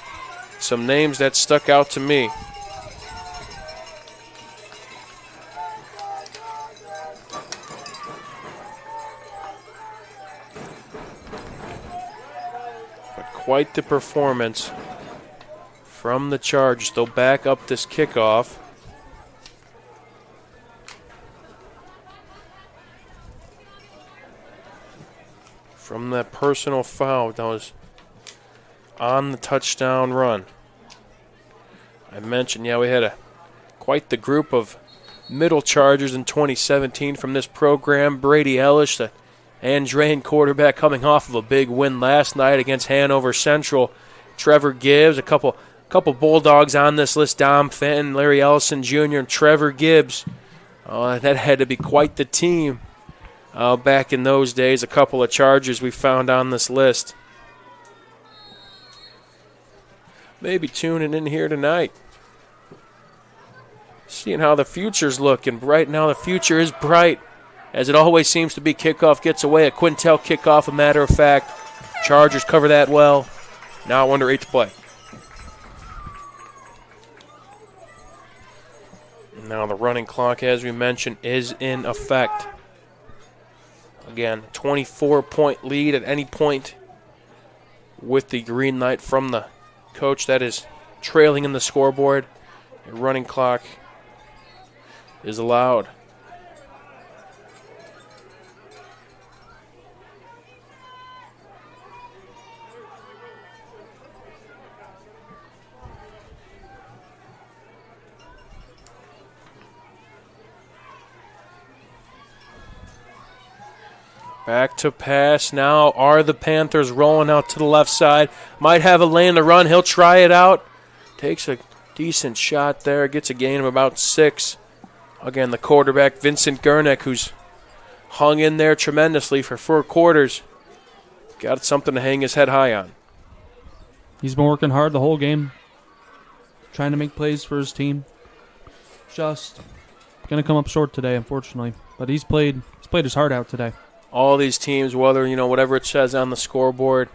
some names that stuck out to me. But quite the performance from the Chargers. They'll back up this kickoff. From that personal foul that was on the touchdown run. I mentioned, we had quite the group of middle Chargers in 2017 from this program. Brady Ellis, the Andrean quarterback, coming off of a big win last night against Hanover Central. Trevor Gibbs, a couple Bulldogs on this list. Dom Fenton, Larry Ellison Jr., and Trevor Gibbs. That had to be quite the team. Back in those days, a couple of Chargers we found on this list. Maybe tuning in here tonight. Seeing how the future's looking. Right now the future is bright, as it always seems to be. Kickoff gets away. A Quintel kickoff, a matter of fact. Chargers cover that well. Now under 8 to play. Now the running clock, as we mentioned, is in effect. Again, 24-point lead at any point with the green light from the coach that is trailing in the scoreboard. A running clock is allowed. Back to pass now are the Panthers, rolling out to the left side. Might have a lane to run. He'll try it out. Takes a decent shot there. Gets a gain of about 6. Again, the quarterback, Vincent Gurnick, who's hung in there tremendously for 4 quarters. Got something to hang his head high on. He's been working hard the whole game, trying to make plays for his team. Just going to come up short today, unfortunately. But he's played his heart out today. All these teams, whatever it says on the scoreboard,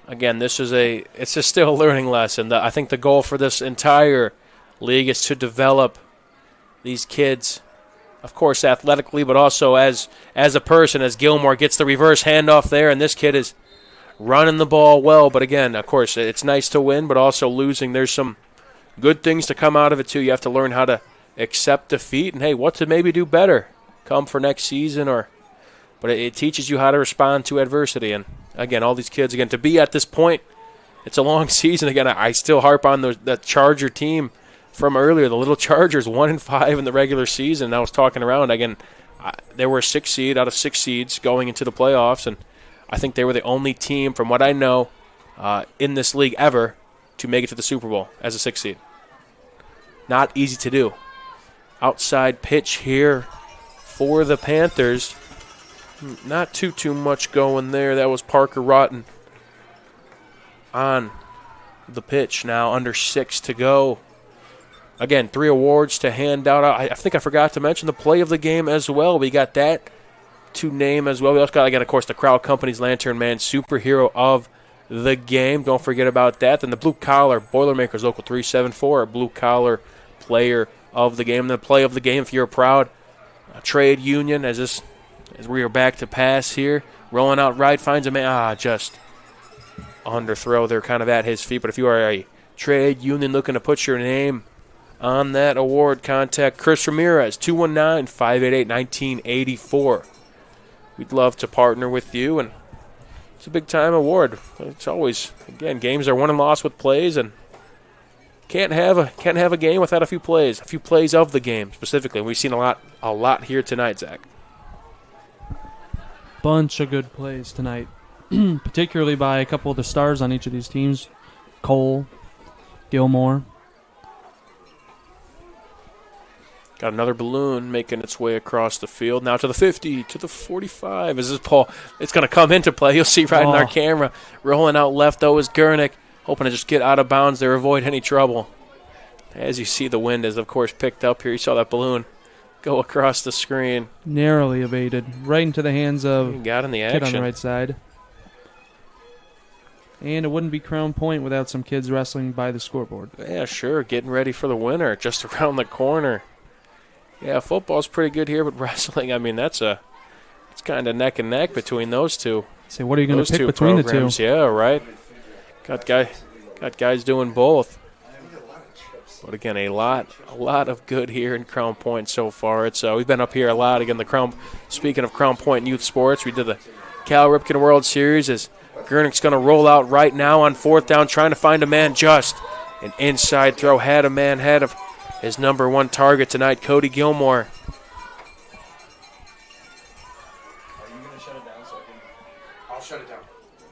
again, it's just still a learning lesson. I think the goal for this entire league is to develop these kids, of course, athletically, but also as a person, as Gilmore gets the reverse handoff there, and this kid is running the ball well. But again, of course, it's nice to win, but also losing. There's some good things to come out of it, too. You have to learn how to accept defeat and, hey, what to maybe do better come for next season But it teaches you how to respond to adversity. And, again, all these kids, to be at this point, it's a long season. Again, I still harp on the Charger team from earlier. The little Chargers, 1-5 in the regular season. I was talking around. Again, they were a 6 seed out of 6 seeds going into the playoffs. And I think they were the only team, from what I know, in this league ever to make it to the Super Bowl as a 6 seed. Not easy to do. Outside pitch here for the Panthers. Not too much going there. That was Parker Rotten on the pitch. Now under 6 to go. Again, 3 awards to hand out. I think I forgot to mention the play of the game as well. We got that to name as well. We also got, again, of course, the Crowd Company's Lantern Man Superhero of the Game. Don't forget about that. Then the Blue Collar Boilermakers Local 374, Blue Collar Player of the Game. And the play of the game, if you're a proud trade union, as we are back to pass here. Rolling out right, finds a man. Just underthrow. They're kind of at his feet. But if you are a trade union looking to put your name on that award, contact Chris Ramirez, 219-588-1984. We'd love to partner with you, and it's a big-time award. It's always, again, games are won and lost with plays, and can't have a game without a few plays of the game specifically. And we've seen a lot here tonight, Zach. Bunch of good plays tonight, particularly by a couple of the stars on each of these teams. Cole, Gilmore. Got another balloon making its way across the field. Now to the 50, to the 45. Is this Paul? It's going to come into play. You'll see right in our camera. Rolling out left, though, is Gurnick. Hoping to just get out of bounds there, avoid any trouble. As you see, the wind is, of course, picked up here. You saw that balloon go across the screen. Narrowly evaded. Right into the hands of got in the kid action on the right side. And it wouldn't be Crown Point without some kids wrestling by the scoreboard. Yeah, sure, getting ready for the winter, just around the corner. Yeah, football's pretty good here, but wrestling, I mean, it's kind of neck and neck between those two. So what are you going to pick between programs. the two? Yeah, right. Got guys doing both. But again, a lot of good here in Crown Point so far. It's we've been up here a lot. Again, speaking of Crown Point youth sports, we did the Cal Ripken World Series as Gurnick's going to roll out right now on 4th down, trying to find a man just. An inside throw had a man ahead of his number 1 target tonight, Cody Gilmore.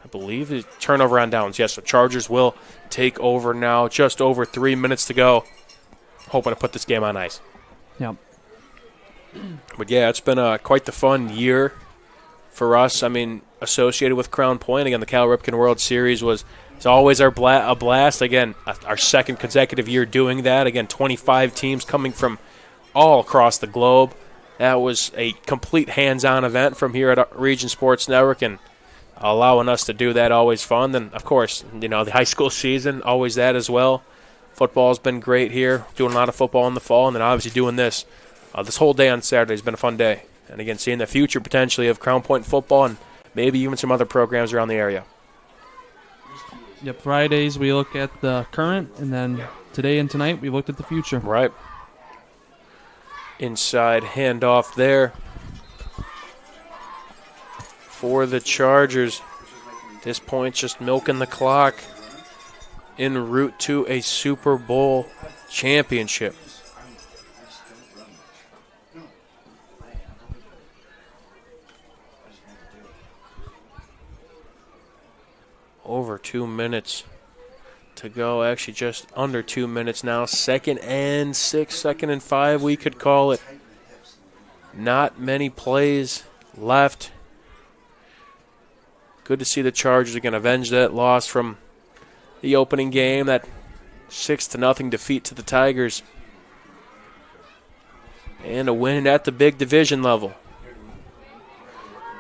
I believe the turnover on downs. Yes, the Chargers will take over now. Just over 3 minutes to go. Hoping to put this game on ice. Yep. But yeah, it's been quite the fun year for us. I mean, associated with Crown Point, again, the Cal Ripken World Series it's always a blast. Again, our second consecutive year doing that. Again, 25 teams coming from all across the globe. That was a complete hands-on event from here at Region Sports Network, and allowing us to do that, always fun. Then, of course, the high school season, always that as well. Football's been great here, doing a lot of football in the fall, and then obviously doing this. This whole day on Saturday has been a fun day. And again, seeing the future potentially of Crown Point football and maybe even some other programs around the area. Yep, Fridays we look at the current, and then today and tonight we looked at the future. Right. Inside handoff there for the Chargers. At this point, just milking the clock en route to a Super Bowl championship. Over 2 minutes to go. Actually, just under 2 minutes now. 2nd and 6, 2nd and 5, we could call it. Not many plays left. Good to see the Chargers are going to avenge that loss from the opening game, that 6-0 defeat to the Tigers. And a win at the big division level.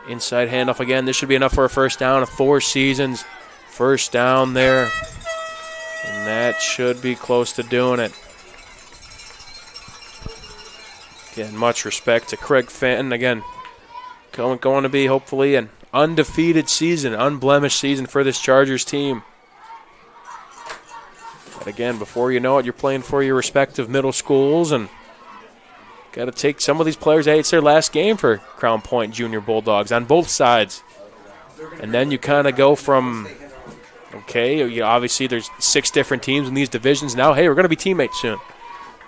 Inside handoff again. This should be enough for a first down of 4 seasons. First down there. And that should be close to doing it. Again, much respect to Craig Fenton. Again, going to be hopefully an undefeated season, unblemished season for this Chargers team. But again, before you know it, you're playing for your respective middle schools, and got to take some of these players. Hey, it's their last game for Crown Point Junior Bulldogs on both sides. And then you kind of go from, okay, obviously there's 6 different teams in these divisions. Now, hey, we're going to be teammates soon.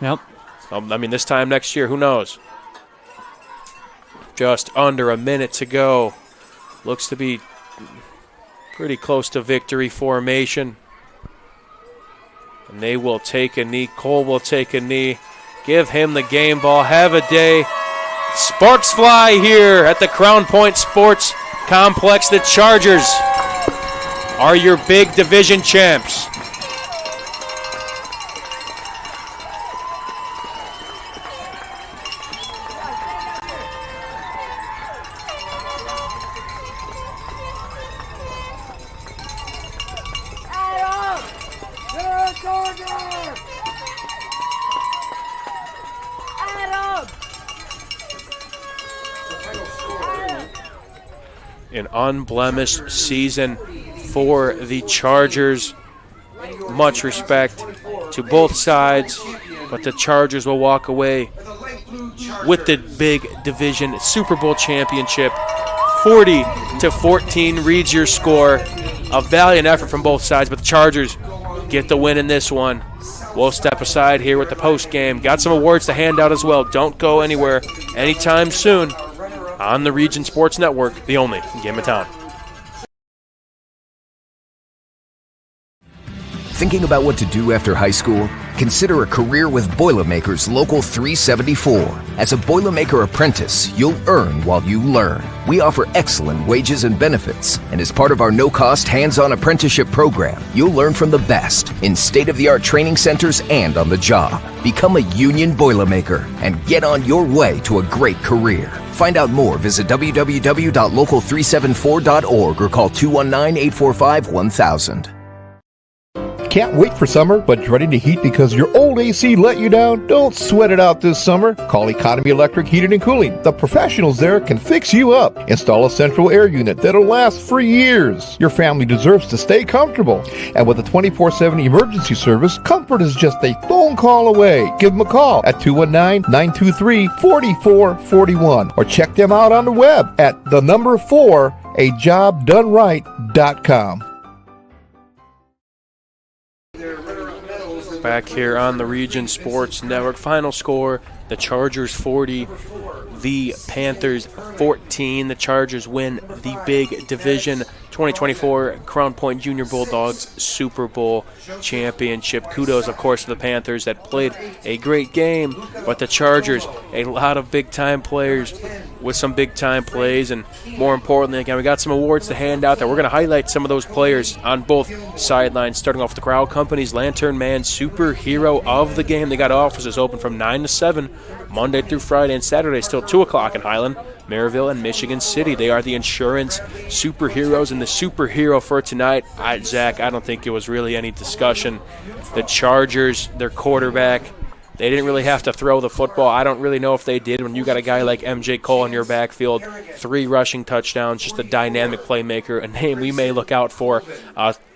Yep. I mean, this time next year, who knows? Just under a minute to go. Looks to be pretty close to victory formation. And they will take a knee. Cole will take a knee. Give him the game ball. Have a day. Sparks fly here at the Crown Point Sports Complex. The Chargers are your big division champs. An unblemished season for the Chargers. Much respect to both sides, but the Chargers will walk away with the big division Super Bowl championship. 40-14 reads your score. A valiant effort from both sides, but the Chargers get the win in this one. We'll step aside here with the post game. Got some awards to hand out as well. Don't go anywhere anytime soon. On the Region Sports Network, the only game in town. Thinking about what to do after high school? consider a career with Boilermakers Local 374. As a Boilermaker apprentice, you'll earn while you learn. We offer excellent wages and benefits, and as part of our no-cost hands-on apprenticeship program, you'll learn from the best in state-of-the-art training centers and on the job. Become a union Boilermaker and get on your way to a great career. Find out more, visit www.local374.org or call 219-845-1000. Can't wait for summer, but dreading the heat because your old AC let you down? Don't sweat it out this summer. Call Economy Electric Heating and Cooling. The professionals there can fix you up. Install a central air unit that'll last for years. Your family deserves to stay comfortable. And with a 24/7 emergency service, comfort is just a phone call away. Give them a call at 219-923-4441 or check them out on the web at 4ajobdoneright.com. Back here on the Region Sports Network. Final score, the Chargers 40, the Panthers 14. The Chargers win the big division 2024 Crown Point Junior Bulldogs Super Bowl championship. Kudos, of course, to the Panthers that played a great game, but the Chargers, a lot of big-time players with some big-time plays, and more importantly, again, we got some awards to hand out there. We're going to highlight some of those players on both sidelines, starting off with the Crowd Company's Lantern Man Superhero of the Game. They got offices open from 9 to 7, Monday through Friday, and Saturday till 2 o'clock in Highland, Maryville, and Michigan City. They are the insurance superheroes, and the superhero for tonight, Zach, I don't think it was really any discussion. The Chargers, their quarterback, they didn't really have to throw the football. I don't really know if they did when you got a guy like MJ Cole in your backfield, 3 rushing touchdowns, just a dynamic playmaker, a name we may look out for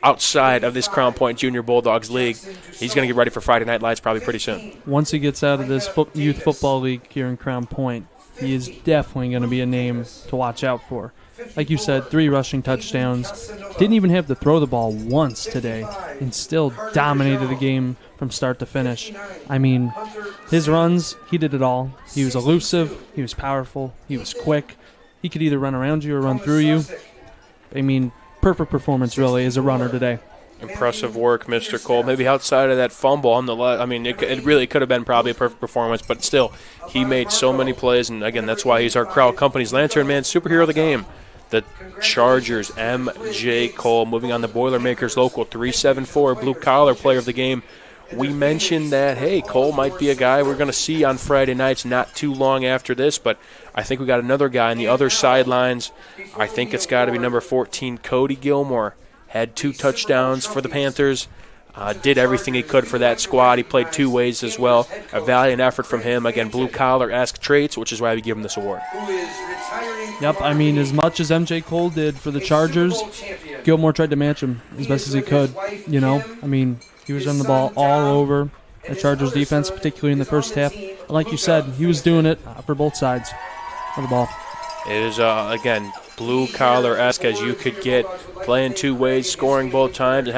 outside of this Crown Point Junior Bulldogs League. He's going to get ready for Friday Night Lights probably pretty soon. Once he gets out of this youth football league here in Crown Point, he is definitely going to be a name to watch out for. Like you said, 3 rushing touchdowns. Didn't even have to throw the ball once today and still dominated the game from start to finish. I mean, his runs, he did it all. He was elusive, he was powerful, he was quick. He could either run around you or run through you. I mean, perfect performance really as a runner today. Impressive work, Mr. Cole. Maybe outside of that fumble on the left, I mean, it really could have been probably a perfect performance, but still, he made so many plays, and again, that's why he's our Crowd Company's Lantern Man Superhero of the Game. The Chargers, MJ Cole, moving on the Boilermakers Local 374, blue-collar player of the game. We mentioned that, hey, Cole might be a guy we're going to see on Friday nights not too long after this, but I think we got another guy on the other sidelines. I think it's got to be number 14, Cody Gilmore. Had 2 touchdowns for the Panthers. Did everything he could for that squad. He played 2 ways as well. A valiant effort from him. Again, blue-collar-esque traits, which is why we give him this award. Yep, I mean, as much as MJ Cole did for the Chargers, Gilmore tried to match him as best as he could. You know, I mean, he was running the ball all over the Chargers' defense, particularly in the first half. And like you said, he was doing it for both sides of the ball. It is, again, blue-collar-esque as you could get, playing 2 ways, scoring both times, and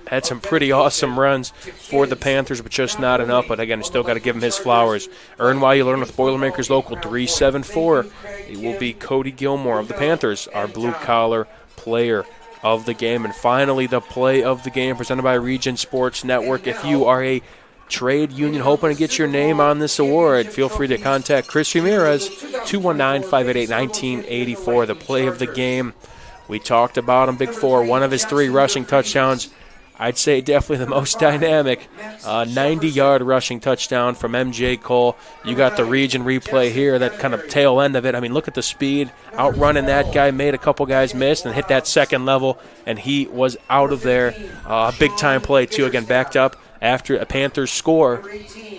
had some pretty awesome runs for the Panthers, but just not enough. But, again, you still got to give him his flowers. Earn while you learn with Boilermakers Local 374. It will be Cody Gilmore of the Panthers, our blue-collar player of the game. And finally, the play of the game presented by Region Sports Network. If you are a trade union hoping to get your name on this award, feel free to contact Chris Ramirez, 219-588-1984. The play of the game, we talked about him, Big 4, 1 of his 3 rushing touchdowns. I'd say definitely the most dynamic 90-yard rushing touchdown from MJ Cole. You got the region replay here, that kind of tail end of it. I mean, look at the speed, outrunning that guy, made a couple guys miss and hit that second level, and he was out of there. Big-time play, too, again, backed up after a Panthers score.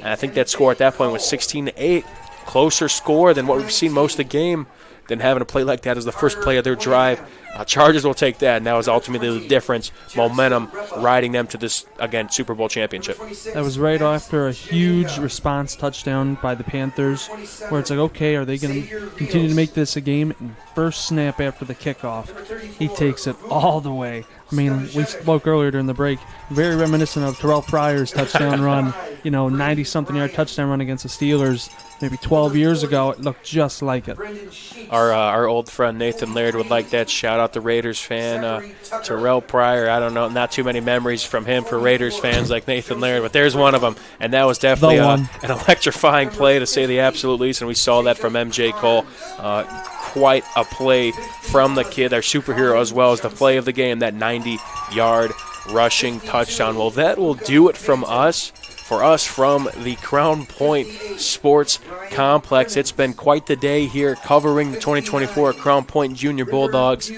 And I think that score at that point was 16-8. Closer score than what we've seen most of the game. Than having a play like that as the first play of their drive. Chargers will take that, and that was ultimately the difference. Momentum riding them to this, again, Super Bowl championship. That was right after a huge response touchdown by the Panthers, where it's like, okay, are they going to continue to make this a game? And first snap after the kickoff, he takes it all the way. I mean, we spoke earlier during the break, very reminiscent of Terrell Pryor's touchdown run 90-something yard touchdown run against the Steelers maybe 12 years ago. It looked just like it. Our old friend Nathan Laird would like that. Shout out the Raiders fan. Terrell Pryor, I don't know, not too many memories from him for Raiders fans like Nathan Laird, but there's one of them, and that was definitely an electrifying play, to say the absolute least, and we saw that from MJ Cole. Quite a play from the kid, our superhero, as well as the play of the game, that 90-yard rushing touchdown. Well, that will do it from us. For us from the Crown Point Sports Complex. It's been quite the day here covering the 2024 Crown Point Junior Bulldogs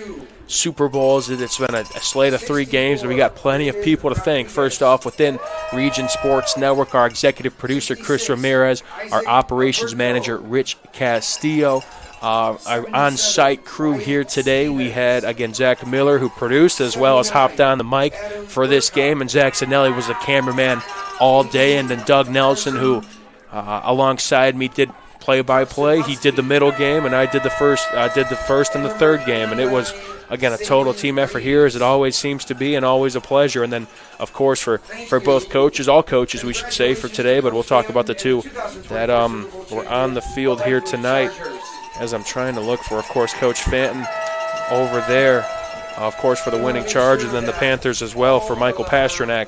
Super Bowls. It's been a slate of 3 games, and we got plenty of people to thank. First off, within Region Sports Network, our executive producer, Chris Ramirez, our operations manager, Rich Castillo, our on-site crew here today. We had, again, Zach Miller, who produced as well as hopped on the mic for this game, and Zach Zanelli was the cameraman all day, and then Doug Nelson, who alongside me did play-by-play. He did the middle game, and I did the first and the third game, and it was, again, a total team effort here, as it always seems to be, and always a pleasure. And then, of course, for both coaches, all coaches, we should say, for today, but we'll talk about the 2 that were on the field here tonight, as I'm trying to look for, of course, Coach Fanton over there, of course, for the winning charge, and then the Panthers as well for Michael Pasternak.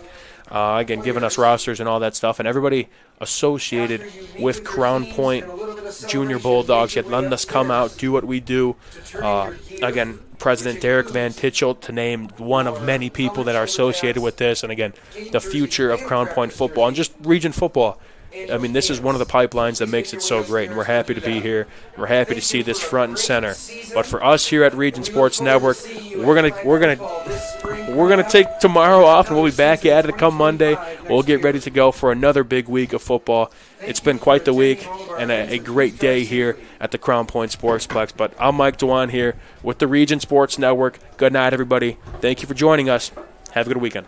Again, giving us rosters and all that stuff, and everybody associated with Crown Point Junior Bulldogs yet letting us come out, do what we do. Again, President Derek Van Tichelt, to name one of many people that are associated with this, and again, the future of Crown Point football and just region football. I mean, this is one of the pipelines that makes it so great, and we're happy to be here. We're happy to see this front and center. But for us here at Region Sports Network, we're gonna take tomorrow off, and we'll be back at it come Monday. We'll get ready to go for another big week of football. It's been quite the week and a great day here at the Crown Point Sportsplex. But I'm Mike Dewan here with the Region Sports Network. Good night, everybody. Thank you for joining us. Have a good weekend.